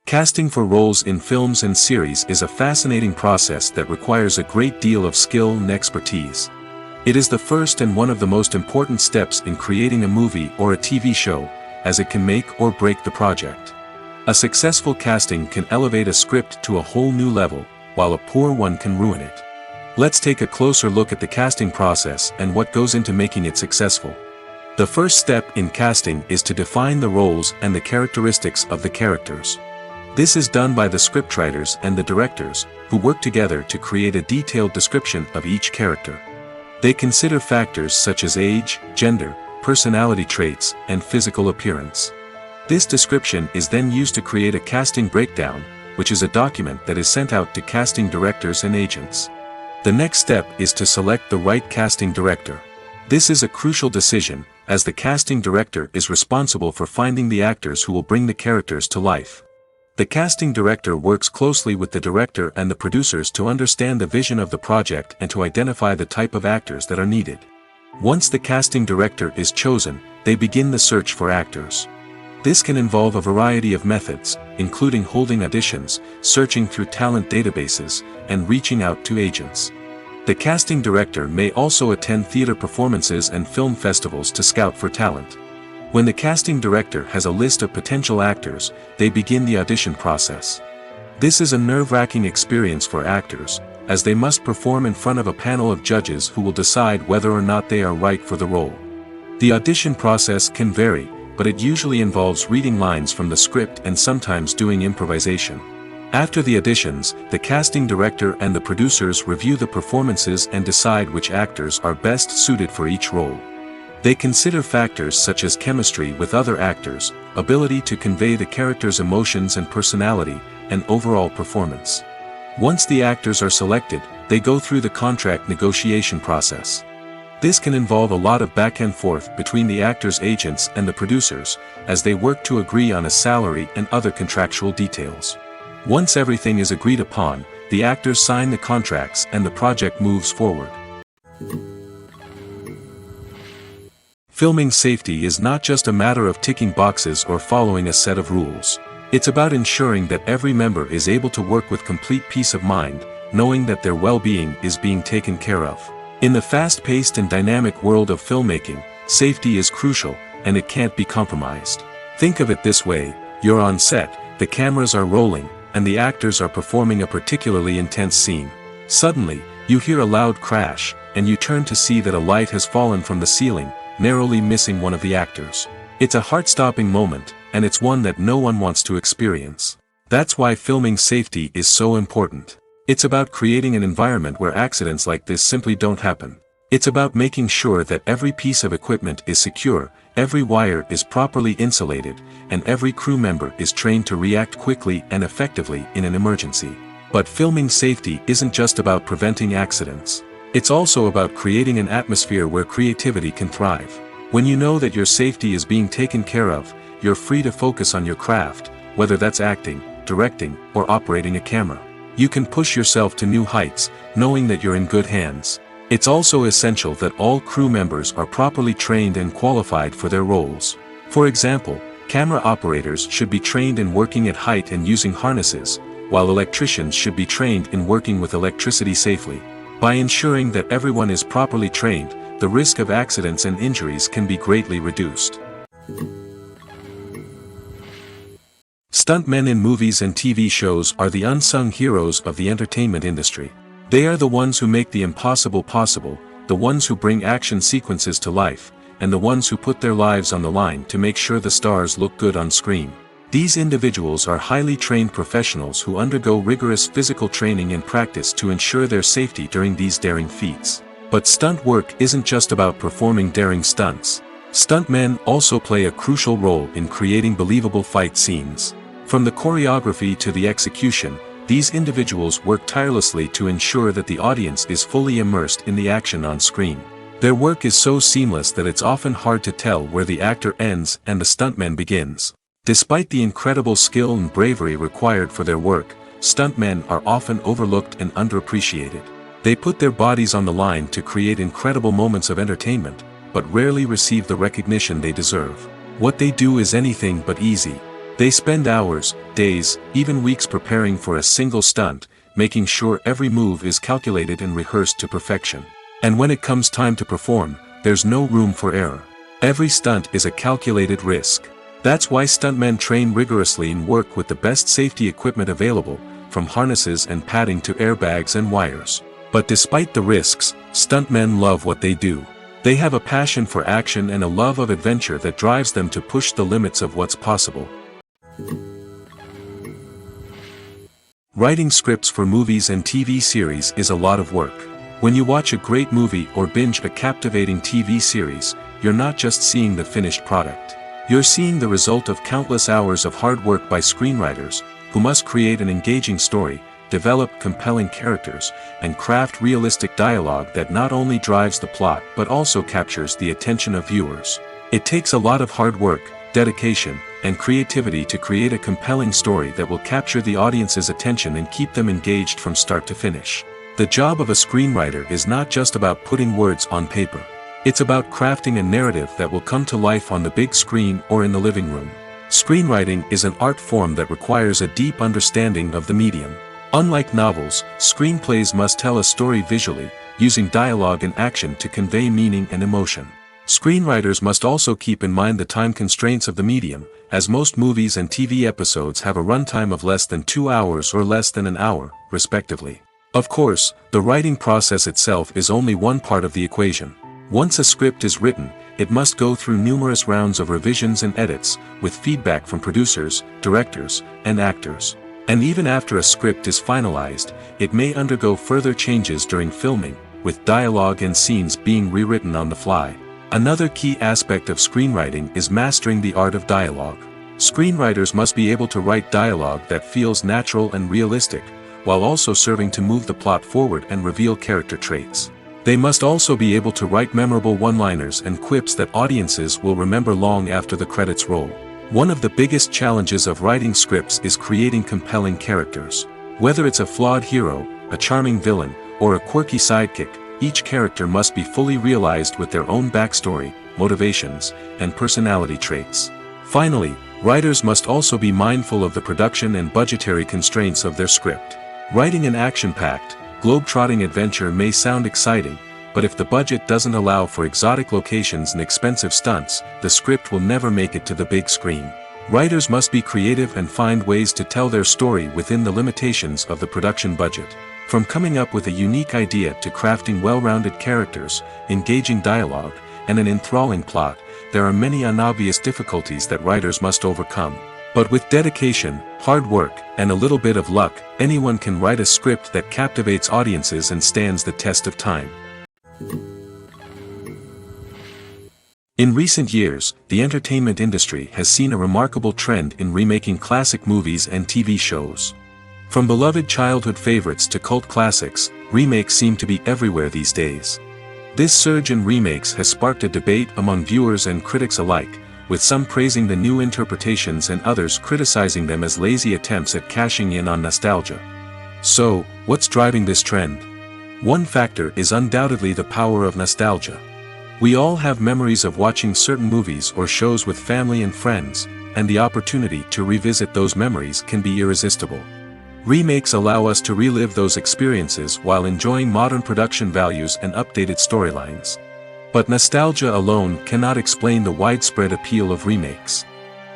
Speaker 2: Casting for roles in films and series is a fascinating process that requires a great deal of skill and expertise. It is the first and one of the most important steps in creating a movie or a TV show, as it can make or break the project. A successful casting can elevate a script to a whole new level, while a poor one can ruin it. Let's take a closer look at the casting process and what goes into making it successful. The first step in casting is to define the roles and the characteristics of the characters. This is done by the scriptwriters and the directors, who work together to create a detailed description of each character. They consider factors such as age, gender, personality traits, and physical appearance. This description is then used to create a casting breakdown, which is a document that is sent out to casting directors and agents. The next step is to select the right casting director. This is a crucial decision, as the casting director is responsible for finding the actors who will bring the characters to life. The casting director works closely with the director and the producers to understand the vision of the project and to identify the type of actors that are needed. Once the casting director is chosen, they begin the search for actors. This can involve a variety of methods, including holding auditions, searching through talent databases, and reaching out to agents. The casting director may also attend theater performances and film festivals to scout for talent. When the casting director has a list of potential actors, they begin the audition process. This is a nerve-wracking experience for actors, as they must perform in front of a panel of judges who will decide whether or not they are right for the role. The audition process can vary, but it usually involves reading lines from the script and sometimes doing improvisation. After the auditions, the casting director and the producers review the performances and decide which actors are best suited for each role. They consider factors such as chemistry with other actors, ability to convey the character's emotions and personality, and overall performance. Once the actors are selected, they go through the contract negotiation process. This can involve a lot of back and forth between the actors' agents and the producers, as they work to agree on a salary and other contractual details. Once everything is agreed upon, the actors sign the contracts and the project moves forward. Filming safety is not just a matter of ticking boxes or following a set of rules. It's about ensuring that every member is able to work with complete peace of mind, knowing that their well-being is being taken care of. In the fast-paced and dynamic world of filmmaking, safety is crucial, and it can't be compromised. Think of it this way: you're on set, the cameras are rolling, and the actors are performing a particularly intense scene. Suddenly, you hear a loud crash, and you turn to see that a light has fallen from the ceiling, narrowly missing one of the actors. It's a heart-stopping moment, and it's one that no one wants to experience. That's why filming safety is so important. It's about creating an environment where accidents like this simply don't happen. It's about making sure that every piece of equipment is secure, every wire is properly insulated, and every crew member is trained to react quickly and effectively in an emergency. But filming safety isn't just about preventing accidents. It's also about creating an atmosphere where creativity can thrive. When you know that your safety is being taken care of, you're free to focus on your craft, whether that's acting, directing, or operating a camera. You can push yourself to new heights, knowing that you're in good hands. It's also essential that all crew members are properly trained and qualified for their roles. For example, camera operators should be trained in working at height and using harnesses, while electricians should be trained in working with electricity safely. By ensuring that everyone is properly trained, the risk of accidents and injuries can be greatly reduced. Stuntmen in movies and TV shows are the unsung heroes of the entertainment industry. They are the ones who make the impossible possible, the ones who bring action sequences to life, and the ones who put their lives on the line to make sure the stars look good on screen. These individuals are highly trained professionals who undergo rigorous physical training and practice to ensure their safety during these daring feats. But stunt work isn't just about performing daring stunts. Stuntmen also play a crucial role in creating believable fight scenes. From the choreography to the execution, these individuals work tirelessly to ensure that the audience is fully immersed in the action on screen. Their work is so seamless that it's often hard to tell where the actor ends and the stuntman begins. Despite the incredible skill and bravery required for their work, stuntmen are often overlooked and underappreciated. They put their bodies on the line to create incredible moments of entertainment, but rarely receive the recognition they deserve. What they do is anything but easy. They spend hours, days, even weeks preparing for a single stunt, making sure every move is calculated and rehearsed to perfection. And when it comes time to perform, there's no room for error. Every stunt is a calculated risk. That's why stuntmen train rigorously and work with the best safety equipment available, from harnesses and padding to airbags and wires. But despite the risks, stuntmen love what they do. They have a passion for action and a love of adventure that drives them to push the limits of what's possible. Writing scripts for movies and TV series is a lot of work. When you watch a great movie or binge a captivating TV series, you're not just seeing the finished product. You're seeing the result of countless hours of hard work by screenwriters, who must create an engaging story, develop compelling characters, and craft realistic dialogue that not only drives the plot but also captures the attention of viewers. It takes a lot of hard work, dedication, and creativity to create a compelling story that will capture the audience's attention and keep them engaged from start to finish. The job of a screenwriter is not just about putting words on paper. It's about crafting a narrative that will come to life on the big screen or in the living room. Screenwriting is an art form that requires a deep understanding of the medium. Unlike novels, screenplays must tell a story visually, using dialogue and action to convey meaning and emotion. Screenwriters must also keep in mind the time constraints of the medium, as most movies and TV episodes have a runtime of less than 2 hours or less than an hour, respectively. Of course, the writing process itself is only one part of the equation. Once a script is written, it must go through numerous rounds of revisions and edits, with feedback from producers, directors, and actors. And even after a script is finalized, it may undergo further changes during filming, with dialogue and scenes being rewritten on the fly. Another key aspect of screenwriting is mastering the art of dialogue. Screenwriters must be able to write dialogue that feels natural and realistic, while also serving to move the plot forward and reveal character traits. They must also be able to write memorable one-liners and quips that audiences will remember long after the credits roll. One of the biggest challenges of writing scripts is creating compelling characters. Whether it's a flawed hero, a charming villain, or a quirky sidekick, each character must be fully realized with their own backstory, motivations, and personality traits. Finally, writers must also be mindful of the production and budgetary constraints of their script. Writing an action-packed, globe-trotting adventure may sound exciting, but if the budget doesn't allow for exotic locations and expensive stunts, the script will never make it to the big screen. Writers must be creative and find ways to tell their story within the limitations of the production budget. From coming up with a unique idea to crafting well-rounded characters, engaging dialogue, and an enthralling plot, there are many unobvious difficulties that writers must overcome. But with dedication, hard work, and a little bit of luck, anyone can write a script that captivates audiences and stands the test of time. In recent years, the entertainment industry has seen a remarkable trend in remaking classic movies and TV shows. From beloved childhood favorites to cult classics, remakes seem to be everywhere these days. This surge in remakes has sparked a debate among viewers and critics alike, with some praising the new interpretations and others criticizing them as lazy attempts at cashing in on nostalgia. So, what's driving this trend? One factor is undoubtedly the power of nostalgia. We all have memories of watching certain movies or shows with family and friends, and the opportunity to revisit those memories can be irresistible. Remakes allow us to relive those experiences while enjoying modern production values and updated storylines. But nostalgia alone cannot explain the widespread appeal of remakes.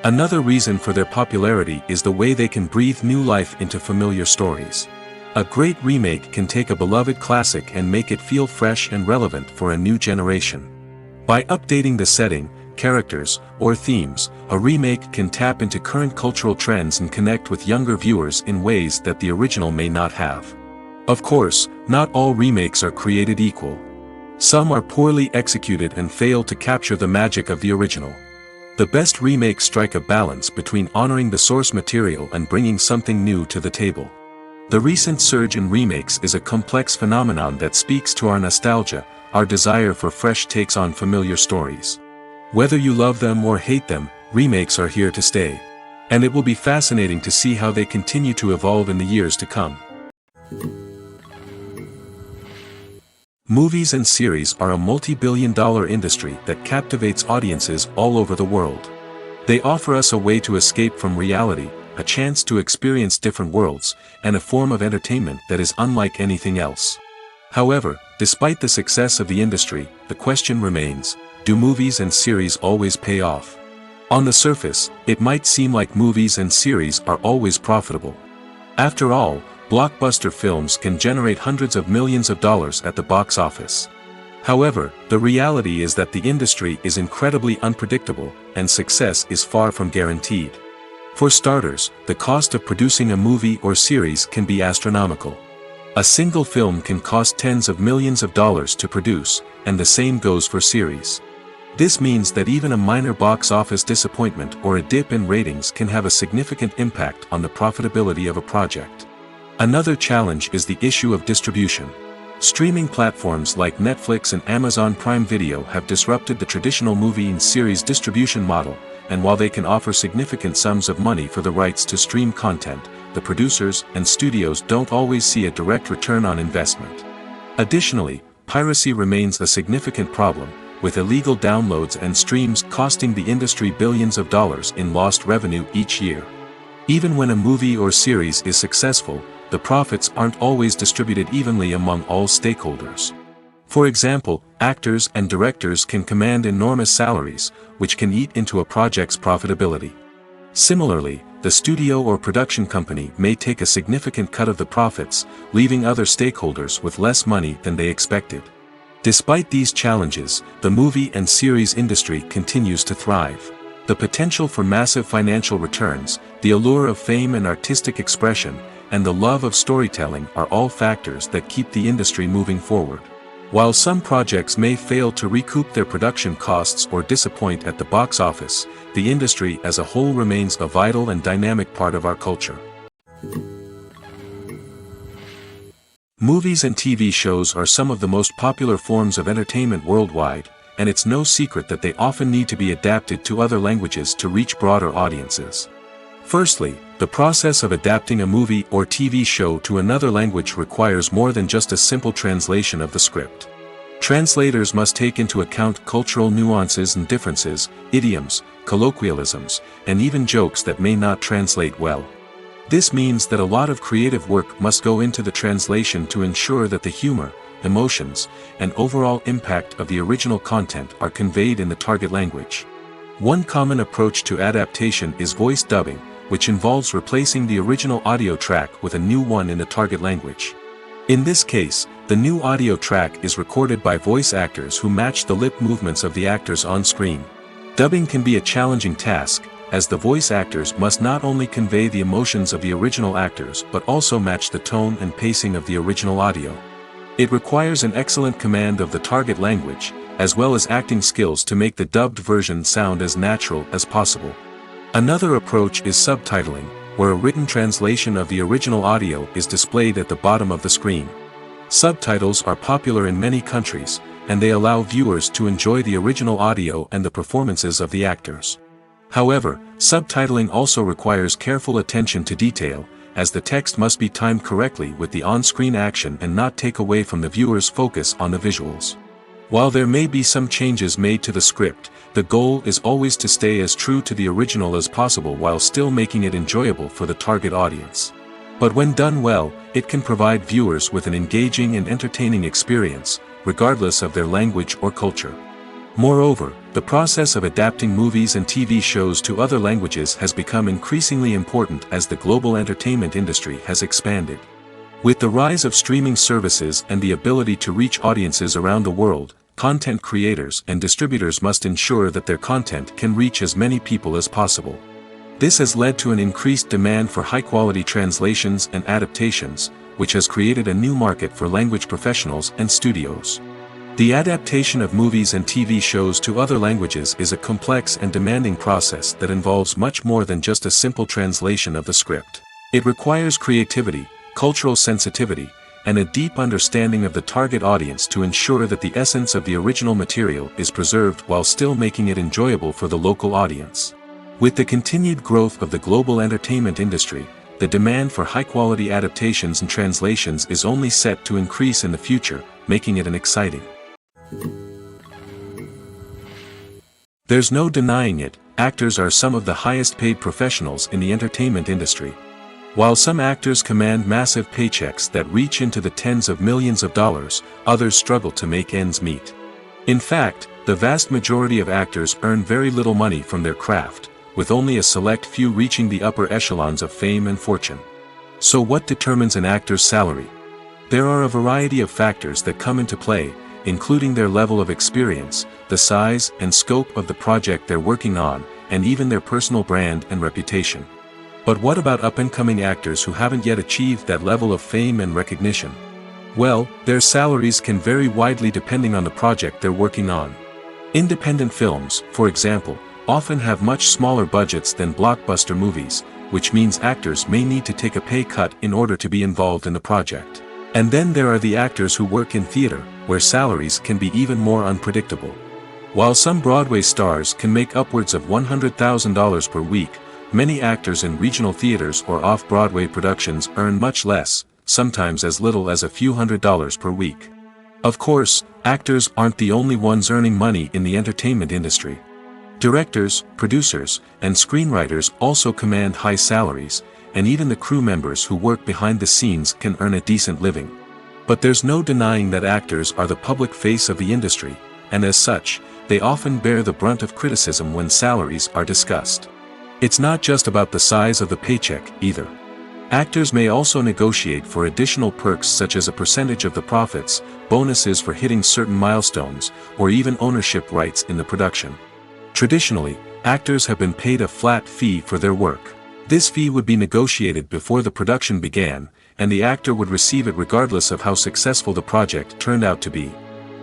Speaker 2: Another reason for their popularity is the way they can breathe new life into familiar stories. A great remake can take a beloved classic and make it feel fresh and relevant for a new generation. By updating the setting, characters, or themes, a remake can tap into current cultural trends and connect with younger viewers in ways that the original may not have. Of course, not all remakes are created equal. Some are poorly executed and fail to capture the magic of the original. The best remakes strike a balance between honoring the source material and bringing something new to the table. The recent surge in remakes is a complex phenomenon that speaks to our nostalgia, our desire for fresh takes on familiar stories. Whether you love them or hate them, remakes are here to stay. And it will be fascinating to see how they continue to evolve in the years to come. Movies and series are a multi-billion-dollar industry that captivates audiences all over the world. They offer us a way to escape from reality, a chance to experience different worlds, and a form of entertainment that is unlike anything else. However, despite the success of the industry, the question remains, do movies and series always pay off? On the surface, it might seem like movies and series are always profitable. After all, blockbuster films can generate hundreds of millions of dollars at the box office. However, the reality is that the industry is incredibly unpredictable, and success is far from guaranteed. For starters, the cost of producing a movie or series can be astronomical. A single film can cost tens of millions of dollars to produce, and the same goes for series. This means that even a minor box office disappointment or a dip in ratings can have a significant impact on the profitability of a project. Another challenge is the issue of distribution. Streaming platforms like Netflix and Amazon Prime Video have disrupted the traditional movie and series distribution model, and while they can offer significant sums of money for the rights to stream content, the producers and studios don't always see a direct return on investment. Additionally, piracy remains a significant problem, with illegal downloads and streams costing the industry billions of dollars in lost revenue each year. Even when a movie or series is successful, the profits aren't always distributed evenly among all stakeholders. For example, actors and directors can command enormous salaries, which can eat into a project's profitability. Similarly, the studio or production company may take a significant cut of the profits, leaving other stakeholders with less money than they expected. Despite these challenges, the movie and series industry continues to thrive. The potential for massive financial returns, the allure of fame and artistic expression, and the love of storytelling are all factors that keep the industry moving forward. While some projects may fail to recoup their production costs or disappoint at the box office, the industry as a whole remains a vital and dynamic part of our culture. Movies and TV shows are some of the most popular forms of entertainment worldwide, and it's no secret that they often need to be adapted to other languages to reach broader audiences. Firstly, the process of adapting a movie or TV show to another language requires more than just a simple translation of the script. Translators must take into account cultural nuances and differences, idioms, colloquialisms, and even jokes that may not translate well. This means that a lot of creative work must go into the translation to ensure that the humor, emotions, and overall impact of the original content are conveyed in the target language. One common approach to adaptation is voice dubbing, which involves replacing the original audio track with a new one in the target language. In this case, the new audio track is recorded by voice actors who match the lip movements of the actors on screen. Dubbing can be a challenging task, as the voice actors must not only convey the emotions of the original actors but also match the tone and pacing of the original audio. It requires an excellent command of the target language, as well as acting skills to make the dubbed version sound as natural as possible. Another approach is subtitling, where a written translation of the original audio is displayed at the bottom of the screen. Subtitles are popular in many countries, and they allow viewers to enjoy the original audio and the performances of the actors. However, subtitling also requires careful attention to detail, as the text must be timed correctly with the on-screen action and not take away from the viewer's focus on the visuals. While there may be some changes made to the script, the goal is always to stay as true to the original as possible while still making it enjoyable for the target audience. But when done well, it can provide viewers with an engaging and entertaining experience, regardless of their language or culture. Moreover, the process of adapting movies and TV shows to other languages has become increasingly important as the global entertainment industry has expanded. With the rise of streaming services and the ability to reach audiences around the world, content creators and distributors must ensure that their content can reach as many people as possible. This has led to an increased demand for high-quality translations and adaptations, which has created a new market for language professionals and studios. The adaptation of movies and TV shows to other languages is a complex and demanding process that involves much more than just a simple translation of the script. It requires creativity, cultural sensitivity, and a deep understanding of the target audience to ensure that the essence of the original material is preserved while still making it enjoyable for the local audience. With the continued growth of the global entertainment industry, the demand for high-quality adaptations and translations is only set to increase in the future, making it an exciting. There's no denying it, actors are some of the highest-paid professionals in the entertainment industry. While some actors command massive paychecks that reach into the tens of millions of dollars, others struggle to make ends meet. In fact, the vast majority of actors earn very little money from their craft, with only a select few reaching the upper echelons of fame and fortune. So what determines an actor's salary? There are a variety of factors that come into play, including their level of experience, the size and scope of the project they're working on, and even their personal brand and reputation. But what about up-and-coming actors who haven't yet achieved that level of fame and recognition? Well, their salaries can vary widely depending on the project they're working on. Independent films, for example, often have much smaller budgets than blockbuster movies, which means actors may need to take a pay cut in order to be involved in the project. And then there are the actors who work in theater, where salaries can be even more unpredictable. While some Broadway stars can make upwards of $100,000 per week, many actors in regional theaters or off-Broadway productions earn much less, sometimes as little as a few $100s per week. Of course, actors aren't the only ones earning money in the entertainment industry. Directors, producers, and screenwriters also command high salaries, and even the crew members who work behind the scenes can earn a decent living. But there's no denying that actors are the public face of the industry, and as such, they often bear the brunt of criticism when salaries are discussed. It's not just about the size of the paycheck, either. Actors may also negotiate for additional perks such as a percentage of the profits, bonuses for hitting certain milestones, or even ownership rights in the production. Traditionally, actors have been paid a flat fee for their work. This fee would be negotiated before the production began, and the actor would receive it regardless of how successful the project turned out to be.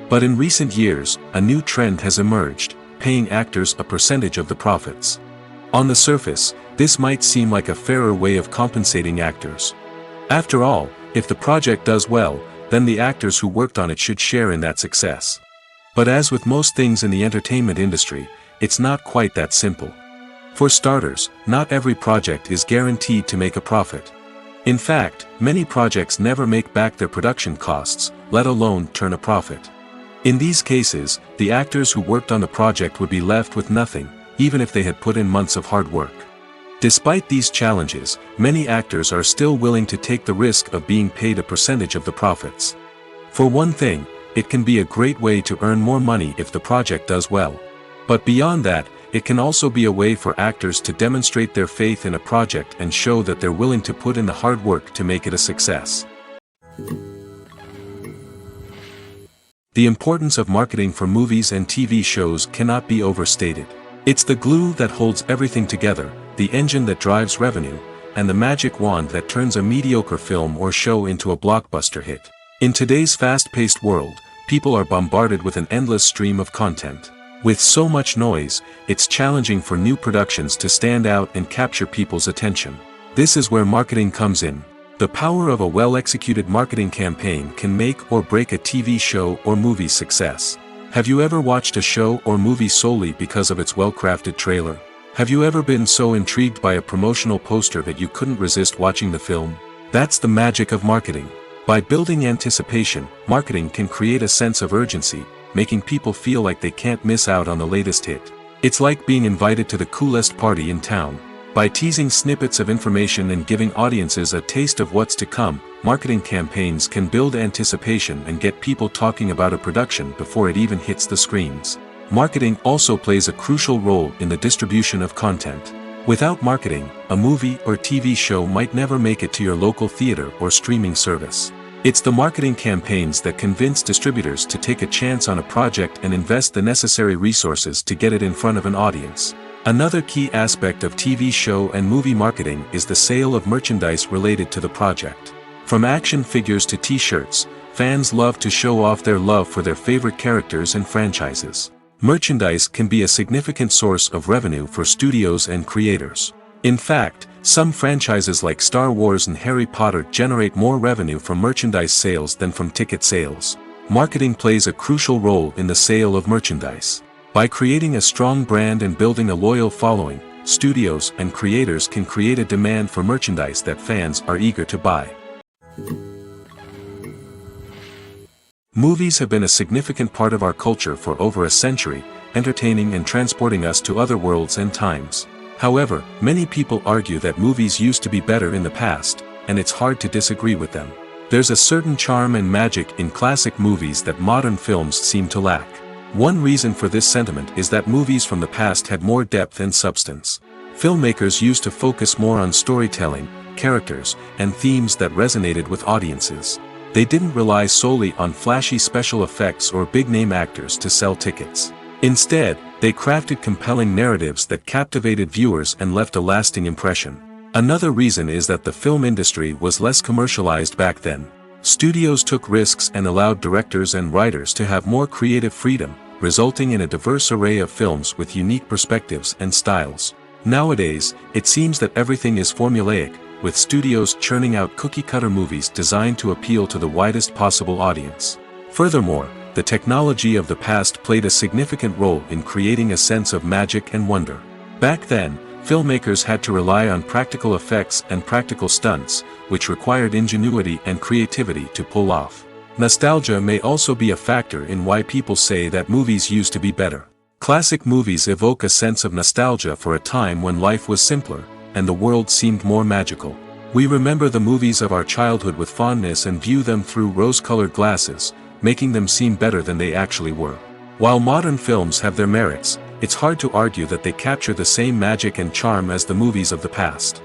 Speaker 2: But in recent years, a new trend has emerged, paying actors a percentage of the profits. On the surface, this might seem like a fairer way of compensating actors. After all, if the project does well, then the actors who worked on it should share in that success. But as with most things in the entertainment industry, it's not quite that simple. For starters, not every project is guaranteed to make a profit. In fact, many projects never make back their production costs, let alone turn a profit. In these cases, the actors who worked on the project would be left with nothing, even if they had put in months of hard work. Despite these challenges, many actors are still willing to take the risk of being paid a percentage of the profits. For one thing, it can be a great way to earn more money if the project does well. But beyond that, it can also be a way for actors to demonstrate their faith in a project and show that they're willing to put in the hard work to make it a success. The importance of marketing for movies and TV shows cannot be overstated. It's the glue that holds everything together, the engine that drives revenue, and the magic wand that turns a mediocre film or show into a blockbuster hit. In today's fast-paced world, people are bombarded with an endless stream of content. With so much noise, it's challenging for new productions to stand out and capture people's attention. This is where marketing comes in. The power of a well-executed marketing campaign can make or break a TV show or movie's success. Have you ever watched a show or movie solely because of its well-crafted trailer? Have you ever been so intrigued by a promotional poster that you couldn't resist watching the film? That's the magic of marketing. By building anticipation, marketing can create a sense of urgency, making people feel like they can't miss out on the latest hit. It's like being invited to the coolest party in town. By teasing snippets of information and giving audiences a taste of what's to come, marketing campaigns can build anticipation and get people talking about a production before it even hits the screens. Marketing also plays a crucial role in the distribution of content. Without marketing, a movie or TV show might never make it to your local theater or streaming service. It's the marketing campaigns that convince distributors to take a chance on a project and invest the necessary resources to get it in front of an audience. Another key aspect of TV show and movie marketing is the sale of merchandise related to the project. From action figures to t-shirts, fans love to show off their love for their favorite characters and franchises. Merchandise can be a significant source of revenue for studios and creators. In fact, some franchises like Star Wars and Harry Potter generate more revenue from merchandise sales than from ticket sales. Marketing plays a crucial role in the sale of merchandise. By creating a strong brand and building a loyal following, studios and creators can create a demand for merchandise that fans are eager to buy. Movies have been a significant part of our culture for over a century, entertaining and transporting us to other worlds and times. However, many people argue that movies used to be better in the past, and it's hard to disagree with them. There's a certain charm and magic in classic movies that modern films seem to lack. One reason for this sentiment is that movies from the past had more depth and substance. Filmmakers used to focus more on storytelling, characters, and themes that resonated with audiences. They didn't rely solely on flashy special effects or big-name actors to sell tickets. Instead, they crafted compelling narratives that captivated viewers and left a lasting impression. Another reason is that the film industry was less commercialized back then. Studios took risks and allowed directors and writers to have more creative freedom, resulting in a diverse array of films with unique perspectives and styles. Nowadays, it seems that everything is formulaic, with studios churning out cookie-cutter movies designed to appeal to the widest possible audience. Furthermore, the technology of the past played a significant role in creating a sense of magic and wonder. Back then, filmmakers had to rely on practical effects and practical stunts, which required ingenuity and creativity to pull off. Nostalgia may also be a factor in why people say that movies used to be better. Classic movies evoke a sense of nostalgia for a time when life was simpler, and the world seemed more magical. We remember the movies of our childhood with fondness and view them through rose-colored glasses, making them seem better than they actually were. While modern films have their merits, it's hard to argue that they capture the same magic and charm as the movies of the past.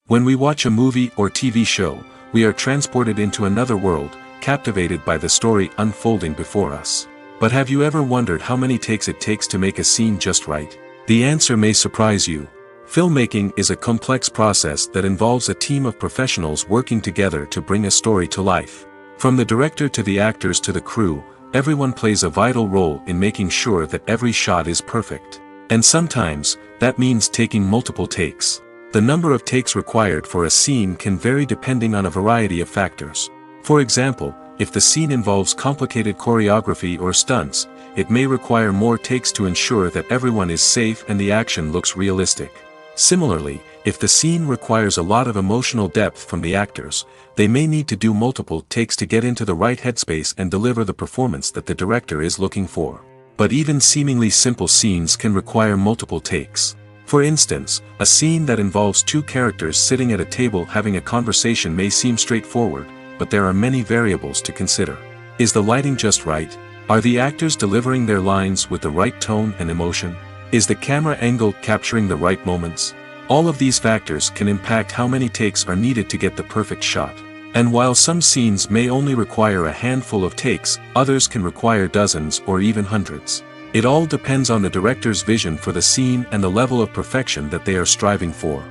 Speaker 2: When we watch a movie or TV show, we are transported into another world, captivated by the story unfolding before us. But have you ever wondered how many takes it takes to make a scene just right? The answer may surprise you. Filmmaking is a complex process that involves a team of professionals working together to bring a story to life. From the director to the actors to the crew, everyone plays a vital role in making sure that every shot is perfect. And sometimes, that means taking multiple takes. The number of takes required for a scene can vary depending on a variety of factors. For example, if the scene involves complicated choreography or stunts, it may require more takes to ensure that everyone is safe and the action looks realistic. Similarly, if the scene requires a lot of emotional depth from the actors, they may need to do multiple takes to get into the right headspace and deliver the performance that the director is looking for. But even seemingly simple scenes can require multiple takes. For instance, a scene that involves two characters sitting at a table having a conversation may seem straightforward, but there are many variables to consider. Is the lighting just right? Are the actors delivering their lines with the right tone and emotion? Is the camera angle capturing the right moments? All of these factors can impact how many takes are needed to get the perfect shot. And while some scenes may only require a handful of takes, others can require dozens or even hundreds. It all depends on the director's vision for the scene and the level of perfection that they are striving for.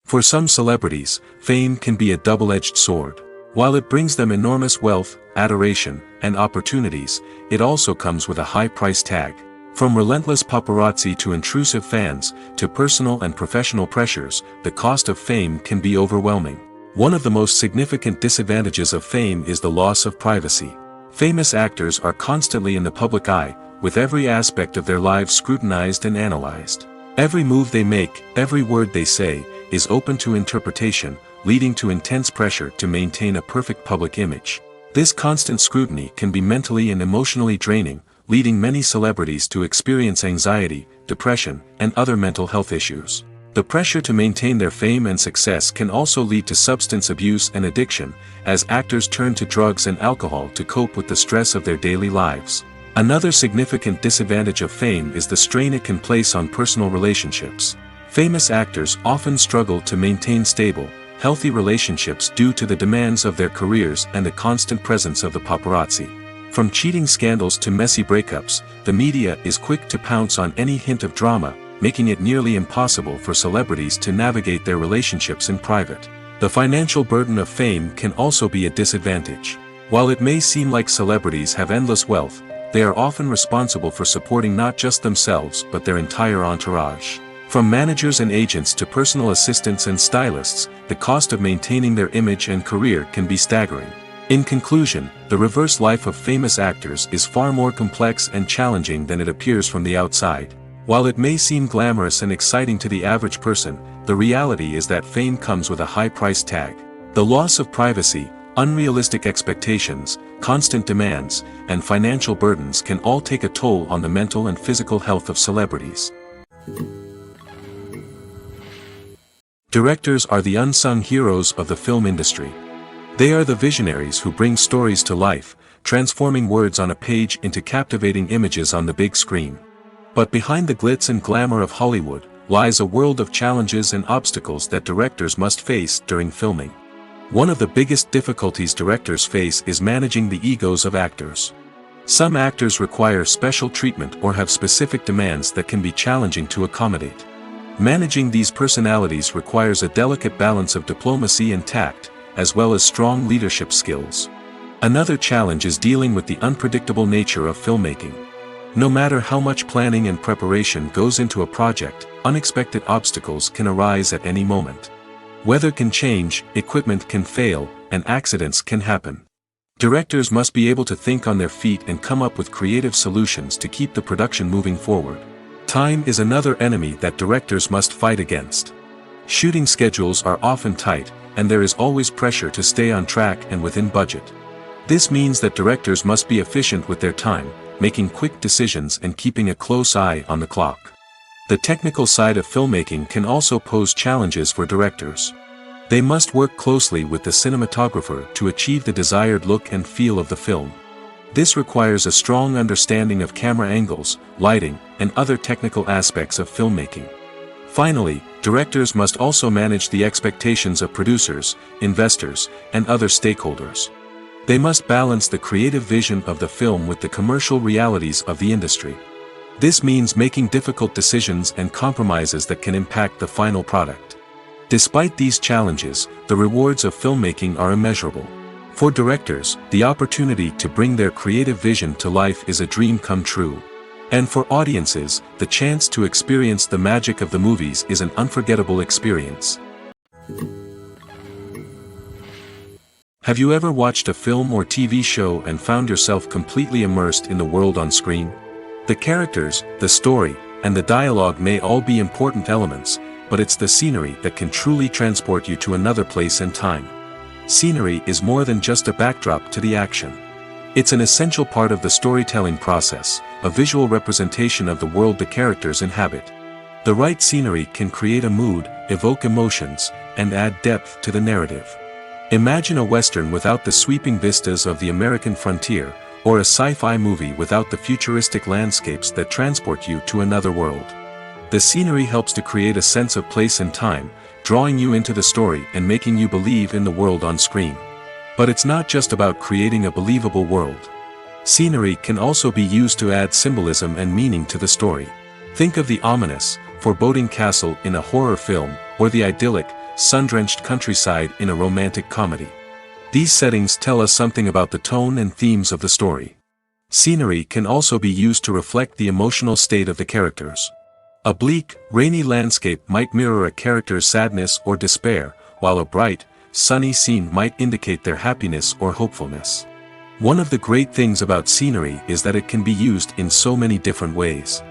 Speaker 2: For some celebrities, fame can be a double-edged sword. While it brings them enormous wealth, adoration, and opportunities, it also comes with a high price tag. From relentless paparazzi to intrusive fans, to personal and professional pressures, the cost of fame can be overwhelming. One of the most significant disadvantages of fame is the loss of privacy. Famous actors are constantly in the public eye, with every aspect of their lives scrutinized and analyzed. Every move they make, every word they say, is open to interpretation, leading to intense pressure to maintain a perfect public image. This constant scrutiny can be mentally and emotionally draining, leading many celebrities to experience anxiety, depression, and other mental health issues. The pressure to maintain their fame and success can also lead to substance abuse and addiction, as actors turn to drugs and alcohol to cope with the stress of their daily lives. Another significant disadvantage of fame is the strain it can place on personal relationships. Famous actors often struggle to maintain stable, healthy relationships due to the demands of their careers and the constant presence of the paparazzi. From cheating scandals to messy breakups, the media is quick to pounce on any hint of drama, making it nearly impossible for celebrities to navigate their relationships in private. The financial burden of fame can also be a disadvantage. While it may seem like celebrities have endless wealth, they are often responsible for supporting not just themselves but their entire entourage. From managers and agents to personal assistants and stylists, the cost of maintaining their image and career can be staggering. In conclusion, the reverse life of famous actors is far more complex and challenging than it appears from the outside. While it may seem glamorous and exciting to the average person, the reality is that fame comes with a high price tag. The loss of privacy, unrealistic expectations, constant demands, and financial burdens can all take a toll on the mental and physical health of celebrities. Directors are the unsung heroes of the film industry. They are the visionaries who bring stories to life, transforming words on a page into captivating images on the big screen. But behind the glitz and glamour of Hollywood, lies a world of challenges and obstacles that directors must face during filming. One of the biggest difficulties directors face is managing the egos of actors. Some actors require special treatment or have specific demands that can be challenging to accommodate. Managing these personalities requires a delicate balance of diplomacy and tact, as well as strong leadership skills. Another challenge is dealing with the unpredictable nature of filmmaking. No matter how much planning and preparation goes into a project, unexpected obstacles can arise at any moment. Weather can change, equipment can fail, and accidents can happen. Directors must be able to think on their feet and come up with creative solutions to keep the production moving forward. Time is another enemy that directors must fight against. Shooting schedules are often tight, and there is always pressure to stay on track and within budget. This means that directors must be efficient with their time, making quick decisions and keeping a close eye on the clock. The technical side of filmmaking can also pose challenges for directors. They must work closely with the cinematographer to achieve the desired look and feel of the film. This requires a strong understanding of camera angles, lighting, and other technical aspects of filmmaking. Finally, directors must also manage the expectations of producers, investors, and other stakeholders. They must balance the creative vision of the film with the commercial realities of the industry. This means making difficult decisions and compromises that can impact the final product. Despite these challenges, the rewards of filmmaking are immeasurable. For directors, the opportunity to bring their creative vision to life is a dream come true. And for audiences, the chance to experience the magic of the movies is an unforgettable experience. Have you ever watched a film or TV show and found yourself completely immersed in the world on screen? The characters, the story, and the dialogue may all be important elements, but it's the scenery that can truly transport you to another place and time. Scenery is more than just a backdrop to the action. It's an essential part of the storytelling process, a visual representation of the world the characters inhabit. The right scenery can create a mood, evoke emotions, and add depth to the narrative. Imagine a Western without the sweeping vistas of the American frontier, or a sci-fi movie without the futuristic landscapes that transport you to another world. The scenery helps to create a sense of place and time, drawing you into the story and making you believe in the world on screen. But it's not just about creating a believable world. Scenery can also be used to add symbolism and meaning to the story. Think of the ominous, foreboding castle in a horror film, or the idyllic, sun-drenched countryside in a romantic comedy. These settings tell us something about the tone and themes of the story. Scenery can also be used to reflect the emotional state of the characters. A bleak, rainy landscape might mirror a character's sadness or despair, while a bright, sunny scene might indicate their happiness or hopefulness. One of the great things about scenery is that it can be used in so many different ways.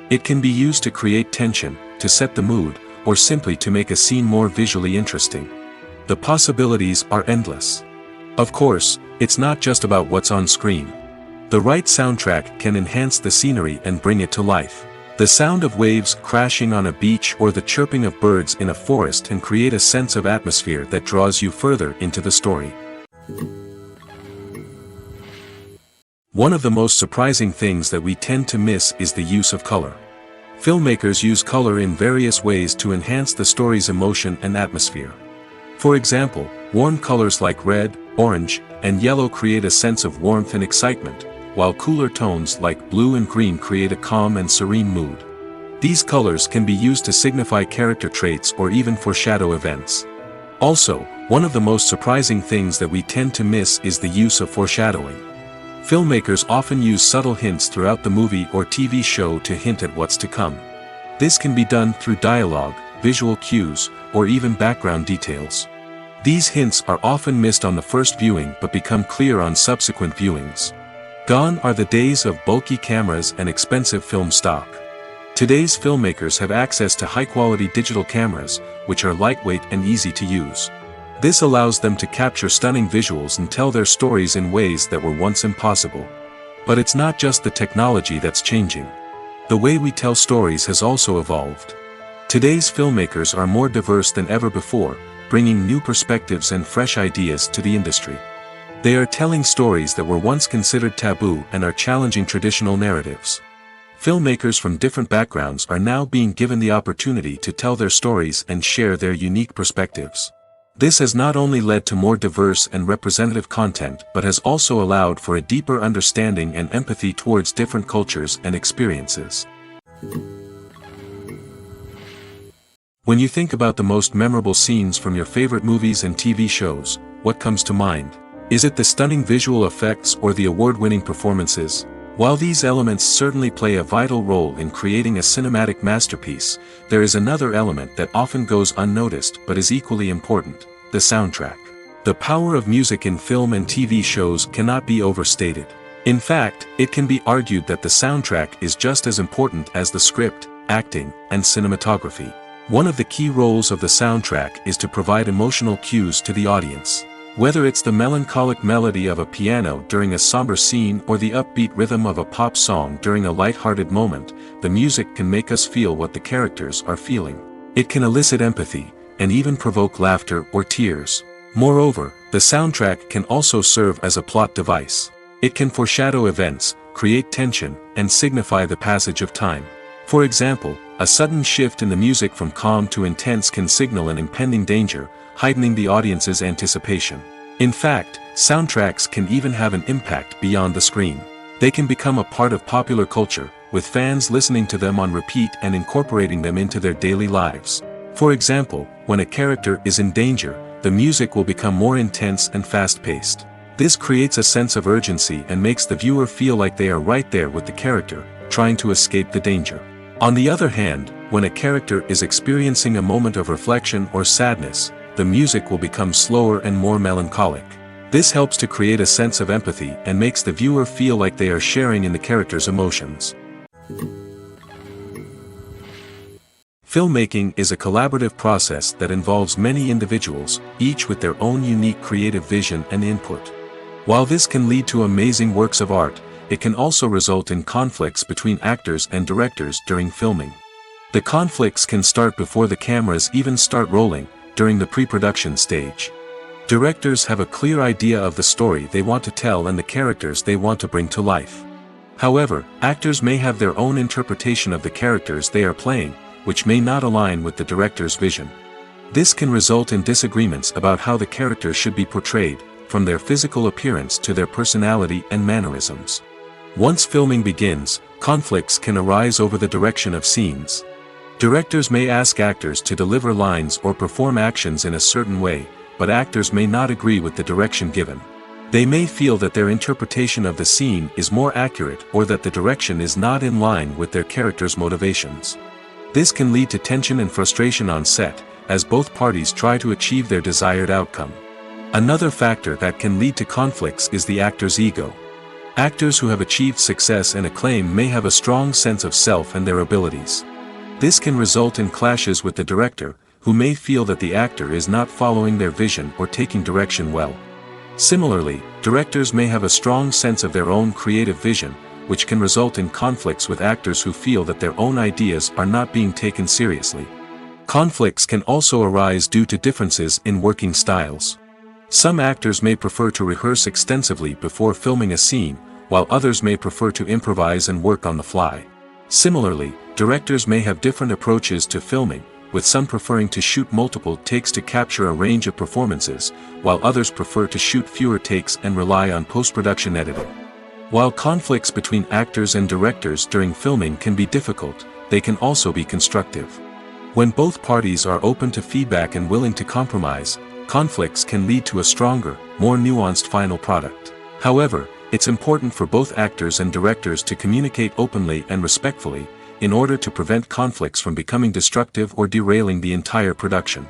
Speaker 2: It can be used to create tension, to set the mood, or simply to make a scene more visually interesting. The possibilities are endless. Of course, it's not just about what's on screen. The right soundtrack can enhance the scenery and bring it to life. The sound of waves crashing on a beach or the chirping of birds in a forest can create a sense of atmosphere that draws you further into the story. One of the most surprising things that we tend to miss is the use of color. Filmmakers use color in various ways to enhance the story's emotion and atmosphere. For example, warm colors like red, orange, and yellow create a sense of warmth and excitement, while cooler tones like blue and green create a calm and serene mood. These colors can be used to signify character traits or even foreshadow events. Also, one of the most surprising things that we tend to miss is the use of foreshadowing. Filmmakers often use subtle hints throughout the movie or TV show to hint at what's to come. This can be done through dialogue, visual cues, or even background details. These hints are often missed on the first viewing but become clear on subsequent viewings. Gone are the days of bulky cameras and expensive film stock. Today's filmmakers have access to high-quality digital cameras, which are lightweight and easy to use. This allows them to capture stunning visuals and tell their stories in ways that were once impossible. But it's not just the technology that's changing. The way we tell stories has also evolved. Today's filmmakers are more diverse than ever before, bringing new perspectives and fresh ideas to the industry. They are telling stories that were once considered taboo and are challenging traditional narratives. Filmmakers from different backgrounds are now being given the opportunity to tell their stories and share their unique perspectives. This has not only led to more diverse and representative content but has also allowed for a deeper understanding and empathy towards different cultures and experiences. When you think about the most memorable scenes from your favorite movies and TV shows, what comes to mind? Is it the stunning visual effects or the award-winning performances? While these elements certainly play a vital role in creating a cinematic masterpiece, there is another element that often goes unnoticed but is equally important: the soundtrack. The power of music in film and TV shows cannot be overstated. In fact, it can be argued that the soundtrack is just as important as the script, acting, and cinematography. One of the key roles of the soundtrack is to provide emotional cues to the audience. Whether it's the melancholic melody of a piano during a somber scene or the upbeat rhythm of a pop song during a light-hearted moment, the music can make us feel what the characters are feeling. It can elicit empathy, and even provoke laughter or tears. Moreover, the soundtrack can also serve as a plot device. It can foreshadow events, create tension, and signify the passage of time. For example, a sudden shift in the music from calm to intense can signal an impending danger, heightening the audience's anticipation. In fact, soundtracks can even have an impact beyond the screen. They can become a part of popular culture, with fans listening to them on repeat and incorporating them into their daily lives. For example, when a character is in danger, the music will become more intense and fast-paced. This creates a sense of urgency and makes the viewer feel like they are right there with the character, trying to escape the danger. On the other hand, when a character is experiencing a moment of reflection or sadness, the music will become slower and more melancholic. This helps to create a sense of empathy and makes the viewer feel like they are sharing in the character's emotions. Filmmaking is a collaborative process that involves many individuals, each with their own unique creative vision and input. While this can lead to amazing works of art, it can also result in conflicts between actors and directors during filming. The conflicts can start before the cameras even start rolling, during the pre-production stage. Directors have a clear idea of the story they want to tell and the characters they want to bring to life. However, actors may have their own interpretation of the characters they are playing, which may not align with the director's vision. This can result in disagreements about how the characters should be portrayed, from their physical appearance to their personality and mannerisms. Once filming begins, conflicts can arise over the direction of scenes. Directors may ask actors to deliver lines or perform actions in a certain way, but actors may not agree with the direction given. They may feel that their interpretation of the scene is more accurate or that the direction is not in line with their character's motivations. This can lead to tension and frustration on set, as both parties try to achieve their desired outcome. Another factor that can lead to conflicts is the actor's ego. Actors who have achieved success and acclaim may have a strong sense of self and their abilities. This can result in clashes with the director, who may feel that the actor is not following their vision or taking direction well. Similarly, directors may have a strong sense of their own creative vision, which can result in conflicts with actors who feel that their own ideas are not being taken seriously. Conflicts can also arise due to differences in working styles. Some actors may prefer to rehearse extensively before filming a scene, while others may prefer to improvise and work on the fly. Similarly, directors may have different approaches to filming, with some preferring to shoot multiple takes to capture a range of performances, while others prefer to shoot fewer takes and rely on post-production editing. While conflicts between actors and directors during filming can be difficult, they can also be constructive. When both parties are open to feedback and willing to compromise, conflicts can lead to a stronger, more nuanced final product. However, it's important for both actors and directors to communicate openly and respectfully, in order to prevent conflicts from becoming destructive or derailing the entire production.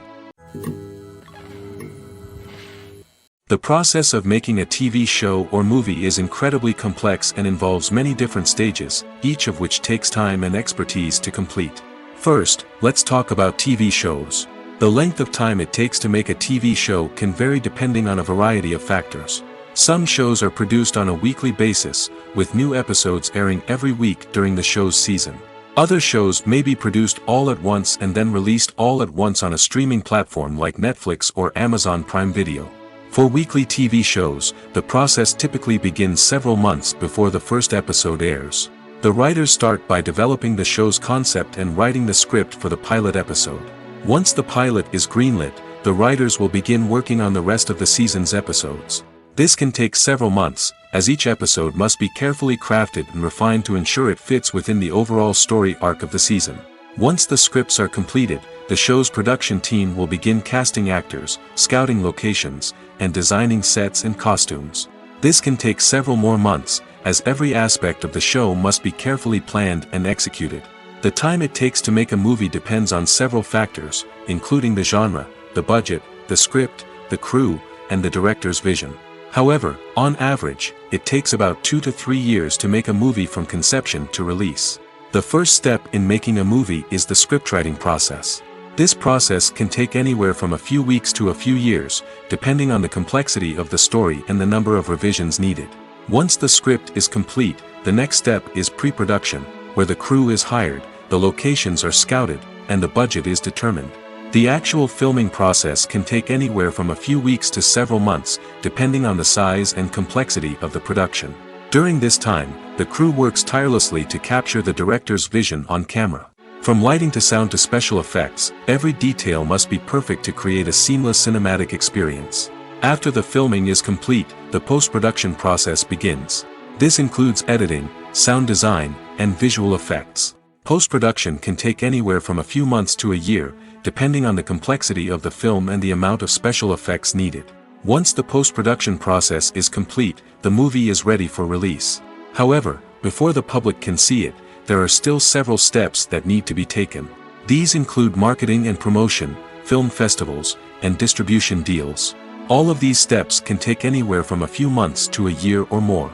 Speaker 2: The process of making a TV show or movie is incredibly complex and involves many different stages, each of which takes time and expertise to complete. First, let's talk about TV shows. The length of time it takes to make a TV show can vary depending on a variety of factors. Some shows are produced on a weekly basis, with new episodes airing every week during the show's season. Other shows may be produced all at once and then released all at once on a streaming platform like Netflix or Amazon Prime Video. For weekly TV shows, the process typically begins several months before the first episode airs. The writers start by developing the show's concept and writing the script for the pilot episode. Once the pilot is greenlit, the writers will begin working on the rest of the season's episodes. This can take several months, as each episode must be carefully crafted and refined to ensure it fits within the overall story arc of the season. Once the scripts are completed, the show's production team will begin casting actors, scouting locations, and designing sets and costumes. This can take several more months, as every aspect of the show must be carefully planned and executed. The time it takes to make a movie depends on several factors, including the genre, the budget, the script, the crew, and the director's vision. However, on average, it takes about 2 to 3 years to make a movie from conception to release. The first step in making a movie is the scriptwriting process. This process can take anywhere from a few weeks to a few years, depending on the complexity of the story and the number of revisions needed. Once the script is complete, the next step is pre-production, where the crew is hired, the locations are scouted, and the budget is determined. The actual filming process can take anywhere from a few weeks to several months, depending on the size and complexity of the production. During this time, the crew works tirelessly to capture the director's vision on camera. From lighting to sound to special effects, every detail must be perfect to create a seamless cinematic experience. After the filming is complete, the post-production process begins. This includes editing, sound design, and visual effects. Post-production can take anywhere from a few months to a year, depending on the complexity of the film and the amount of special effects needed. Once the post-production process is complete, the movie is ready for release. However, before the public can see it, there are still several steps that need to be taken. These include marketing and promotion, film festivals, and distribution deals. All of these steps can take anywhere from a few months to a year or more.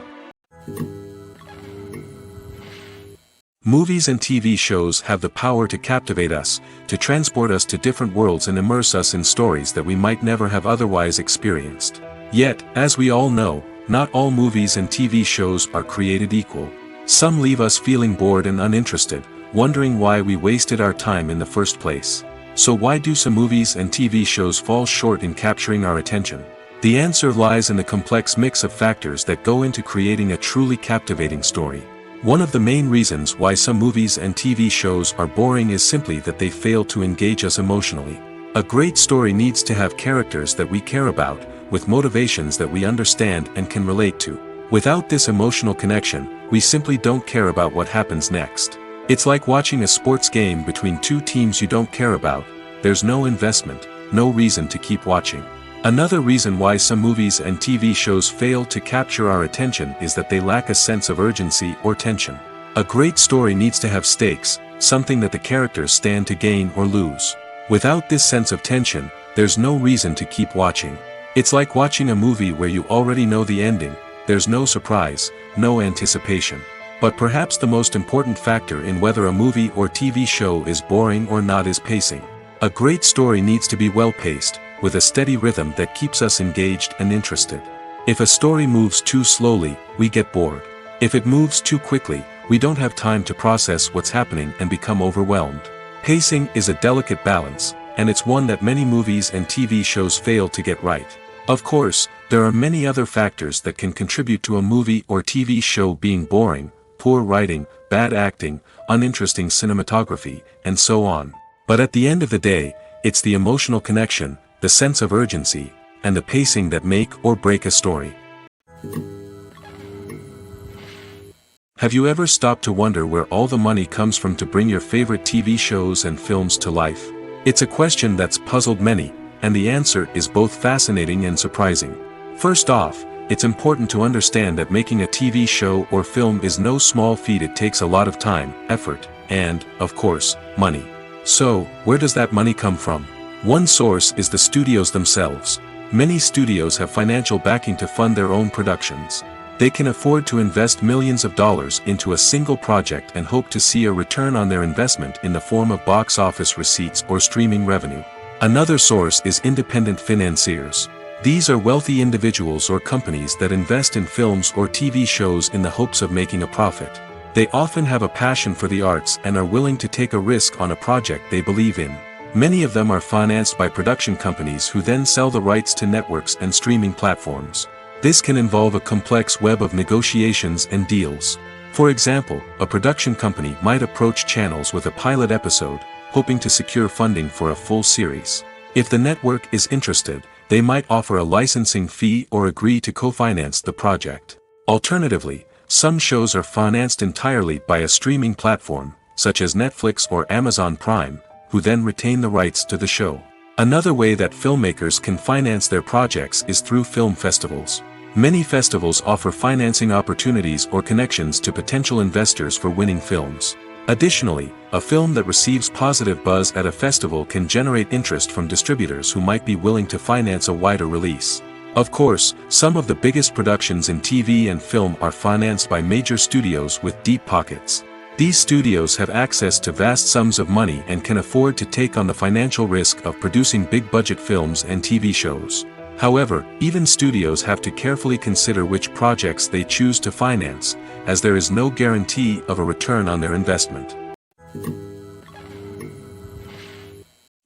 Speaker 2: Movies and TV shows have the power to captivate us, to transport us to different worlds and immerse us in stories that we might never have otherwise experienced. Yet, as we all know, not all movies and TV shows are created equal. Some leave us feeling bored and uninterested, wondering why we wasted our time in the first place. So why do some movies and TV shows fall short in capturing our attention? The answer lies in the complex mix of factors that go into creating a truly captivating story. One of the main reasons why some movies and TV shows are boring is simply that they fail to engage us emotionally. A great story needs to have characters that we care about, with motivations that we understand and can relate to. Without this emotional connection, we simply don't care about what happens next. It's like watching a sports game between two teams you don't care about. There's no investment, no reason to keep watching. Another reason why some movies and TV shows fail to capture our attention is that they lack a sense of urgency or tension. A great story needs to have stakes, something that the characters stand to gain or lose. Without this sense of tension, there's no reason to keep watching. It's like watching a movie where you already know the ending. There's no surprise, no anticipation. But perhaps the most important factor in whether a movie or TV show is boring or not is pacing. A great story needs to be well-paced, with a steady rhythm that keeps us engaged and interested. If a story moves too slowly, we get bored. If it moves too quickly, we don't have time to process what's happening and become overwhelmed. Pacing is a delicate balance, and it's one that many movies and TV shows fail to get right. Of course, there are many other factors that can contribute to a movie or TV show being boring: poor writing, bad acting, uninteresting cinematography, and so on. But at the end of the day, it's the emotional connection, the sense of urgency, and the pacing that make or break a story. Have you ever stopped to wonder where all the money comes from to bring your favorite TV shows and films to life? It's a question that's puzzled many, and the answer is both fascinating and surprising. First off, it's important to understand that making a TV show or film is no small feat. It takes a lot of time, effort, and, of course, money. So, where does that money come from? One source is the studios themselves. Many studios have financial backing to fund their own productions. They can afford to invest millions of dollars into a single project and hope to see a return on their investment in the form of box office receipts or streaming revenue. Another source is independent financiers. These are wealthy individuals or companies that invest in films or TV shows in the hopes of making a profit. They often have a passion for the arts and are willing to take a risk on a project they believe in. Many of them are financed by production companies who then sell the rights to networks and streaming platforms. This can involve a complex web of negotiations and deals. For example, a production company might approach channels with a pilot episode, hoping to secure funding for a full series. If the network is interested, they might offer a licensing fee or agree to co-finance the project. Alternatively, some shows are financed entirely by a streaming platform, such as Netflix or Amazon Prime, who then retain the rights to the show. Another way that filmmakers can finance their projects is through film festivals. Many festivals offer financing opportunities or connections to potential investors for winning films. Additionally, a film that receives positive buzz at a festival can generate interest from distributors who might be willing to finance a wider release. Of course, some of the biggest productions in TV and film are financed by major studios with deep pockets. These studios have access to vast sums of money and can afford to take on the financial risk of producing big-budget films and TV shows. However, even studios have to carefully consider which projects they choose to finance, as there is no guarantee of a return on their investment.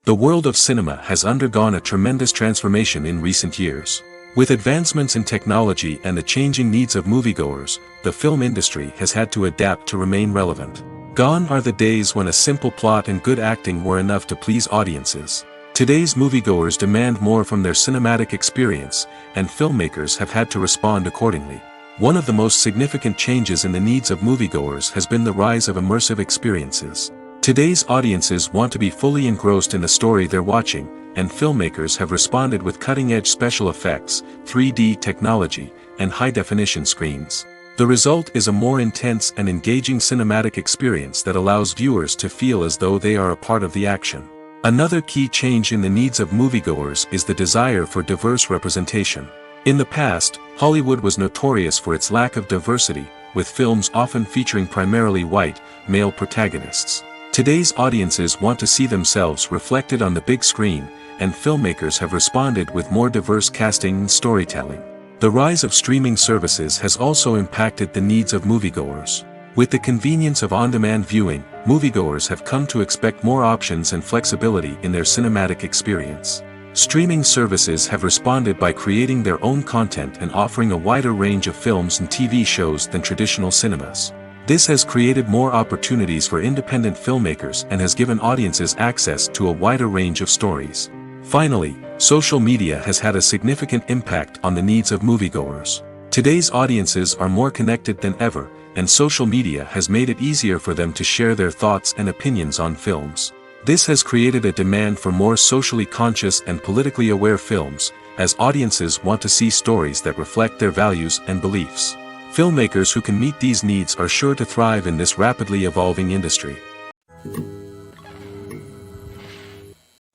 Speaker 2: The world of cinema has undergone a tremendous transformation in recent years. With advancements in technology and the changing needs of moviegoers, the film industry has had to adapt to remain relevant. Gone are the days when a simple plot and good acting were enough to please audiences. Today's moviegoers demand more from their cinematic experience, and filmmakers have had to respond accordingly. One of the most significant changes in the needs of moviegoers has been the rise of immersive experiences. Today's audiences want to be fully engrossed in the story they're watching, and filmmakers have responded with cutting-edge special effects, 3D technology, and high-definition screens. The result is a more intense and engaging cinematic experience that allows viewers to feel as though they are a part of the action. Another key change in the needs of moviegoers is the desire for diverse representation. In the past, Hollywood was notorious for its lack of diversity, with films often featuring primarily white, male protagonists. Today's audiences want to see themselves reflected on the big screen, and filmmakers have responded with more diverse casting and storytelling. The rise of streaming services has also impacted the needs of moviegoers. With the convenience of on-demand viewing, moviegoers have come to expect more options and flexibility in their cinematic experience. Streaming services have responded by creating their own content and offering a wider range of films and TV shows than traditional cinemas. This has created more opportunities for independent filmmakers and has given audiences access to a wider range of stories. Finally, social media has had a significant impact on the needs of moviegoers. Today's audiences are more connected than ever, and social media has made it easier for them to share their thoughts and opinions on films. This has created a demand for more socially conscious and politically aware films, as audiences want to see stories that reflect their values and beliefs. Filmmakers who can meet these needs are sure to thrive in this rapidly evolving industry.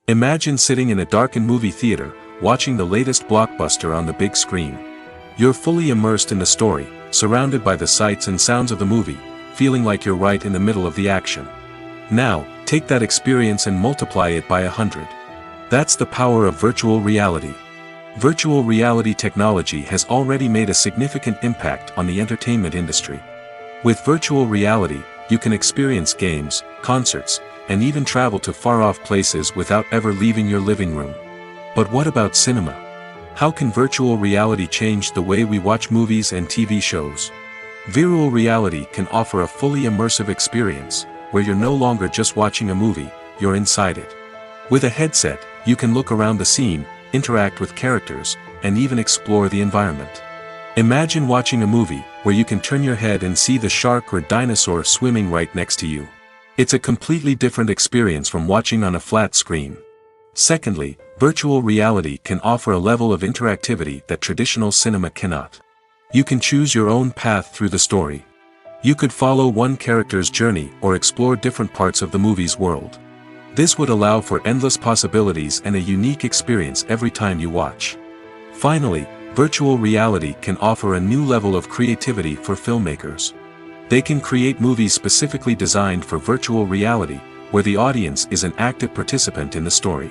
Speaker 2: Imagine sitting in a darkened movie theater, watching the latest blockbuster on the big screen. You're fully immersed in the story, surrounded by the sights and sounds of the movie, feeling like you're right in the middle of the action. Now, take that experience and multiply it by 100. That's the power of virtual reality. Virtual reality technology has already made a significant impact on the entertainment industry. With virtual reality, you can experience games, concerts, and even travel to far-off places without ever leaving your living room. But what about cinema? How can virtual reality change the way we watch movies and TV shows? Virtual reality can offer a fully immersive experience, where you're no longer just watching a movie, you're inside it. With a headset, you can look around the scene, interact with characters, and even explore the environment. Imagine watching a movie where you can turn your head and see the shark or dinosaur swimming right next to you. It's a completely different experience from watching on a flat screen. Secondly, virtual reality can offer a level of interactivity that traditional cinema cannot. You can choose your own path through the story. You could follow one character's journey or explore different parts of the movie's world. This would allow for endless possibilities and a unique experience every time you watch. Finally, virtual reality can offer a new level of creativity for filmmakers. They can create movies specifically designed for virtual reality, where the audience is an active participant in the story.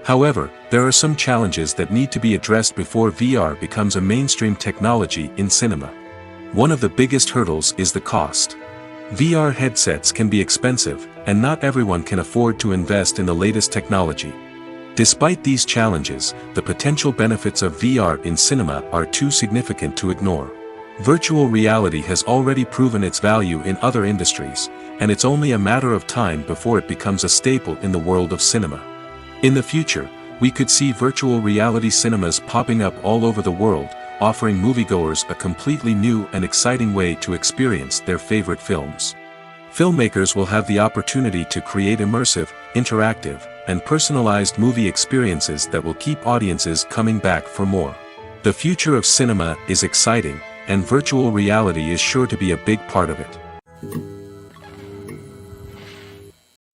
Speaker 2: However, there are some challenges that need to be addressed before VR becomes a mainstream technology in cinema. One of the biggest hurdles is the cost. VR headsets can be expensive, and not everyone can afford to invest in the latest technology. Despite these challenges, the potential benefits of VR in cinema are too significant to ignore. Virtual reality has already proven its value in other industries, and it's only a matter of time before it becomes a staple in the world of cinema. In the future, We could see virtual reality cinemas popping up all over the world, offering moviegoers a completely new and exciting way to experience their favorite films. Filmmakers will have the opportunity to create immersive, interactive, and personalized movie experiences that will keep audiences coming back for more. The future of cinema is exciting, and virtual reality is sure to be a big part of it.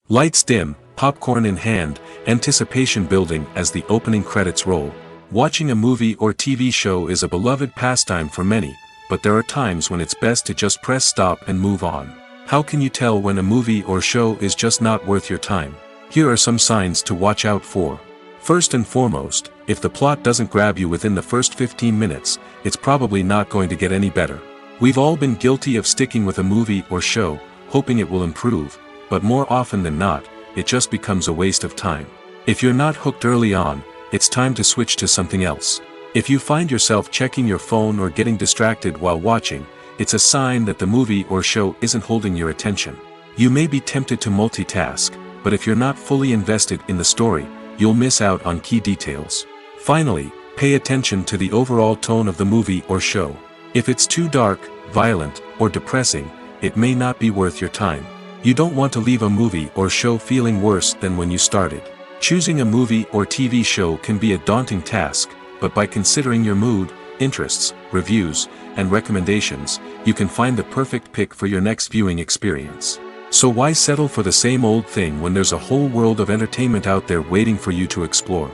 Speaker 2: Lights dim, popcorn in hand, anticipation building as the opening credits roll. Watching a movie or TV show is a beloved pastime for many, but there are times when it's best to just press stop and move on. How can you tell when a movie or show is just not worth your time? Here are some signs to watch out for. First and foremost, if the plot doesn't grab you within the first 15 minutes, it's probably not going to get any better. We've all been guilty of sticking with a movie or show, hoping it will improve, but more often than not, it just becomes a waste of time. If you're not hooked early on, it's time to switch to something else. If you find yourself checking your phone or getting distracted while watching, it's a sign that the movie or show isn't holding your attention. You may be tempted to multitask, but if you're not fully invested in the story, you'll miss out on key details. Finally, pay attention to the overall tone of the movie or show. If it's too dark, violent, or depressing, it may not be worth your time. You don't want to leave a movie or show feeling worse than when you started. Choosing a movie or TV show can be a daunting task, but by considering your mood, interests, reviews, and recommendations, you can find the perfect pick for your next viewing experience. So why settle for the same old thing when there's a whole world of entertainment out there waiting for you to explore?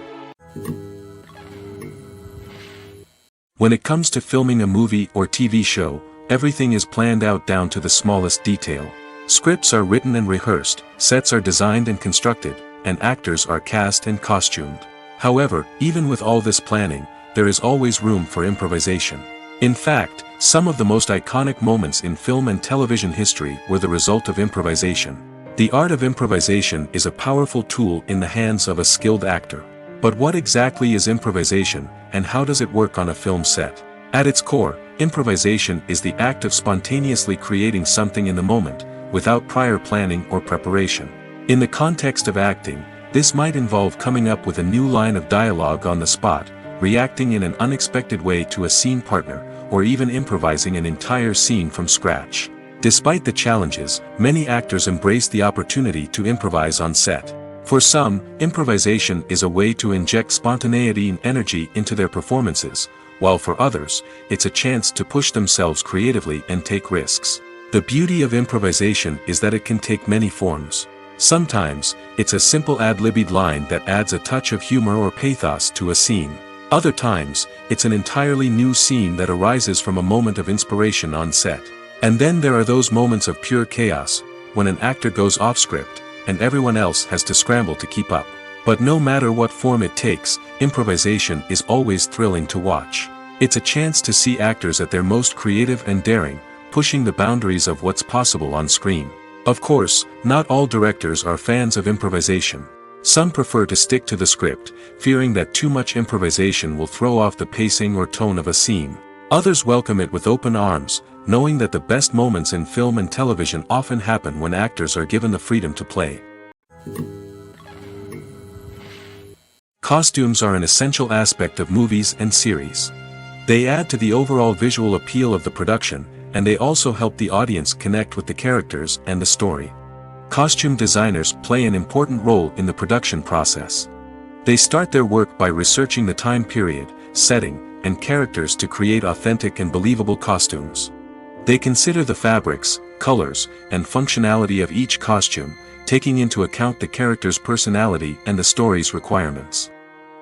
Speaker 2: When it comes to filming a movie or TV show, everything is planned out down to the smallest detail. Scripts are written and rehearsed, sets are designed and constructed, and actors are cast and costumed. However, even with all this planning, there is always room for improvisation. In fact, some of the most iconic moments in film and television history were the result of improvisation. The art of improvisation is a powerful tool in the hands of a skilled actor. But what exactly is improvisation, and how does it work on a film set? At its core, improvisation is the act of spontaneously creating something in the moment, without prior planning or preparation. In the context of acting, this might involve coming up with a new line of dialogue on the spot, reacting in an unexpected way to a scene partner, or even improvising an entire scene from scratch. Despite the challenges, many actors embrace the opportunity to improvise on set. For some, improvisation is a way to inject spontaneity and energy into their performances, while for others, it's a chance to push themselves creatively and take risks. The beauty of improvisation is that it can take many forms. Sometimes, it's a simple ad-libbed line that adds a touch of humor or pathos to a scene. Other times, it's an entirely new scene that arises from a moment of inspiration on set. And then there are those moments of pure chaos, when an actor goes off script, and everyone else has to scramble to keep up. But no matter what form it takes, improvisation is always thrilling to watch. It's a chance to see actors at their most creative and daring, pushing the boundaries of what's possible on screen. Of course, not all directors are fans of improvisation. Some prefer to stick to the script, fearing that too much improvisation will throw off the pacing or tone of a scene. Others welcome it with open arms, knowing that the best moments in film and television often happen when actors are given the freedom to play. Costumes are an essential aspect of movies and series. They add to the overall visual appeal of the production, and they also help the audience connect with the characters and the story. Costume designers play an important role in the production process. They start their work by researching the time period, setting, and characters to create authentic and believable costumes. They consider the fabrics, colors, and functionality of each costume, taking into account the character's personality and the story's requirements.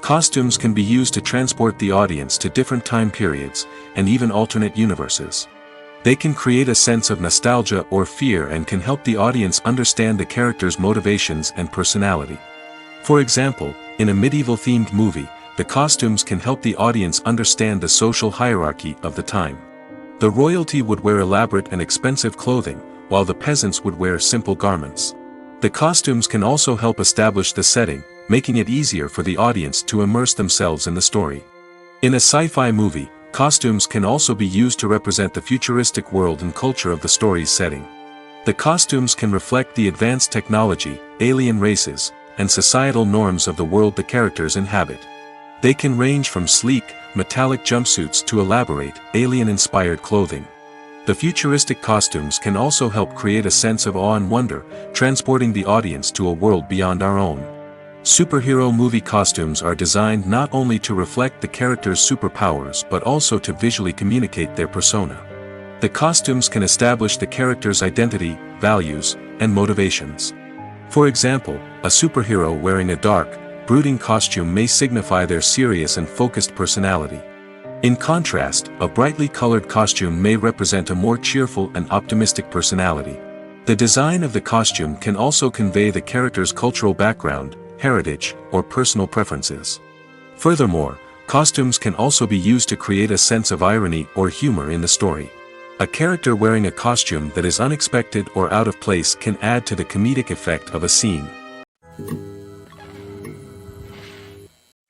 Speaker 2: Costumes can be used to transport the audience to different time periods, and even alternate universes. They can create a sense of nostalgia or fear and can help the audience understand the character's motivations and personality. For example, in a medieval-themed movie, the costumes can help the audience understand the social hierarchy of the time. The royalty would wear elaborate and expensive clothing, while the peasants would wear simple garments. The costumes can also help establish the setting, making it easier for the audience to immerse themselves in the story. In a sci-fi movie, costumes can also be used to represent the futuristic world and culture of the story's setting. The costumes can reflect the advanced technology, alien races, and societal norms of the world the characters inhabit. They can range from sleek, metallic jumpsuits to elaborate, alien-inspired clothing. The futuristic costumes can also help create a sense of awe and wonder, transporting the audience to a world beyond our own. Superhero movie costumes are designed not only to reflect the character's superpowers but also to visually communicate their persona. The costumes can establish the character's identity, values, and motivations. For example, a superhero wearing a dark, brooding costume may signify their serious and focused personality. In contrast, a brightly colored costume may represent a more cheerful and optimistic personality. The design of the costume can also convey the character's cultural background, heritage, or personal preferences. Furthermore, costumes can also be used to create a sense of irony or humor in the story. A character wearing a costume that is unexpected or out of place can add to the comedic effect of a scene.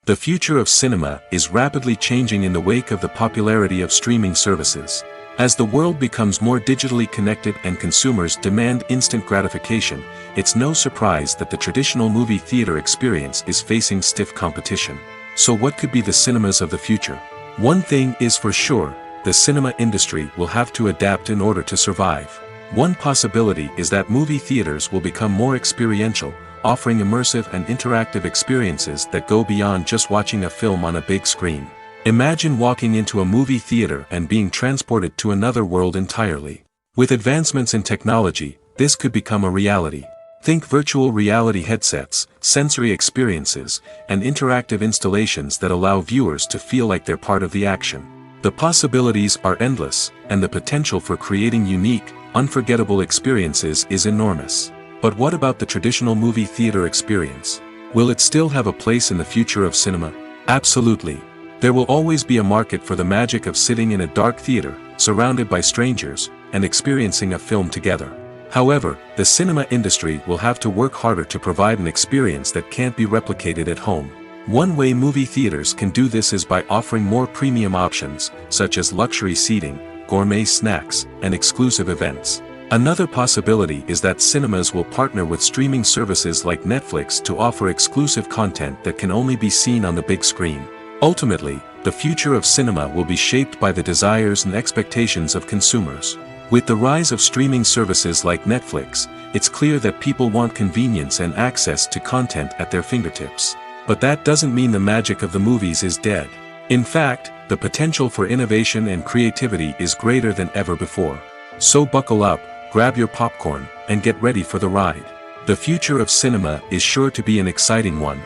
Speaker 2: The future of cinema is rapidly changing in the wake of the popularity of streaming services. As the world becomes more digitally connected and consumers demand instant gratification, it's no surprise that the traditional movie theater experience is facing stiff competition. So what could be the cinemas of the future? One thing is for sure, the cinema industry will have to adapt in order to survive. One possibility is that movie theaters will become more experiential, offering immersive and interactive experiences that go beyond just watching a film on a big screen. Imagine walking into a movie theater and being transported to another world entirely. With advancements in technology, this could become a reality. Think virtual reality headsets, sensory experiences, and interactive installations that allow viewers to feel like they're part of the action. The possibilities are endless, and the potential for creating unique, unforgettable experiences is enormous. But what about the traditional movie theater experience? Will it still have a place in the future of cinema? Absolutely. There will always be a market for the magic of sitting in a dark theater, surrounded by strangers, and experiencing a film together. However, the cinema industry will have to work harder to provide an experience that can't be replicated at home. One way movie theaters can do this is by offering more premium options, such as luxury seating, gourmet snacks, and exclusive events. Another possibility is that cinemas will partner with streaming services like Netflix to offer exclusive content that can only be seen on the big screen. Ultimately, the future of cinema will be shaped by the desires and expectations of consumers. With the rise of streaming services like Netflix, it's clear that people want convenience and access to content at their fingertips. But that doesn't mean the magic of the movies is dead. In fact, the potential for innovation and creativity is greater than ever before. So buckle up, grab your popcorn, and get ready for the ride. The future of cinema is sure to be an exciting one.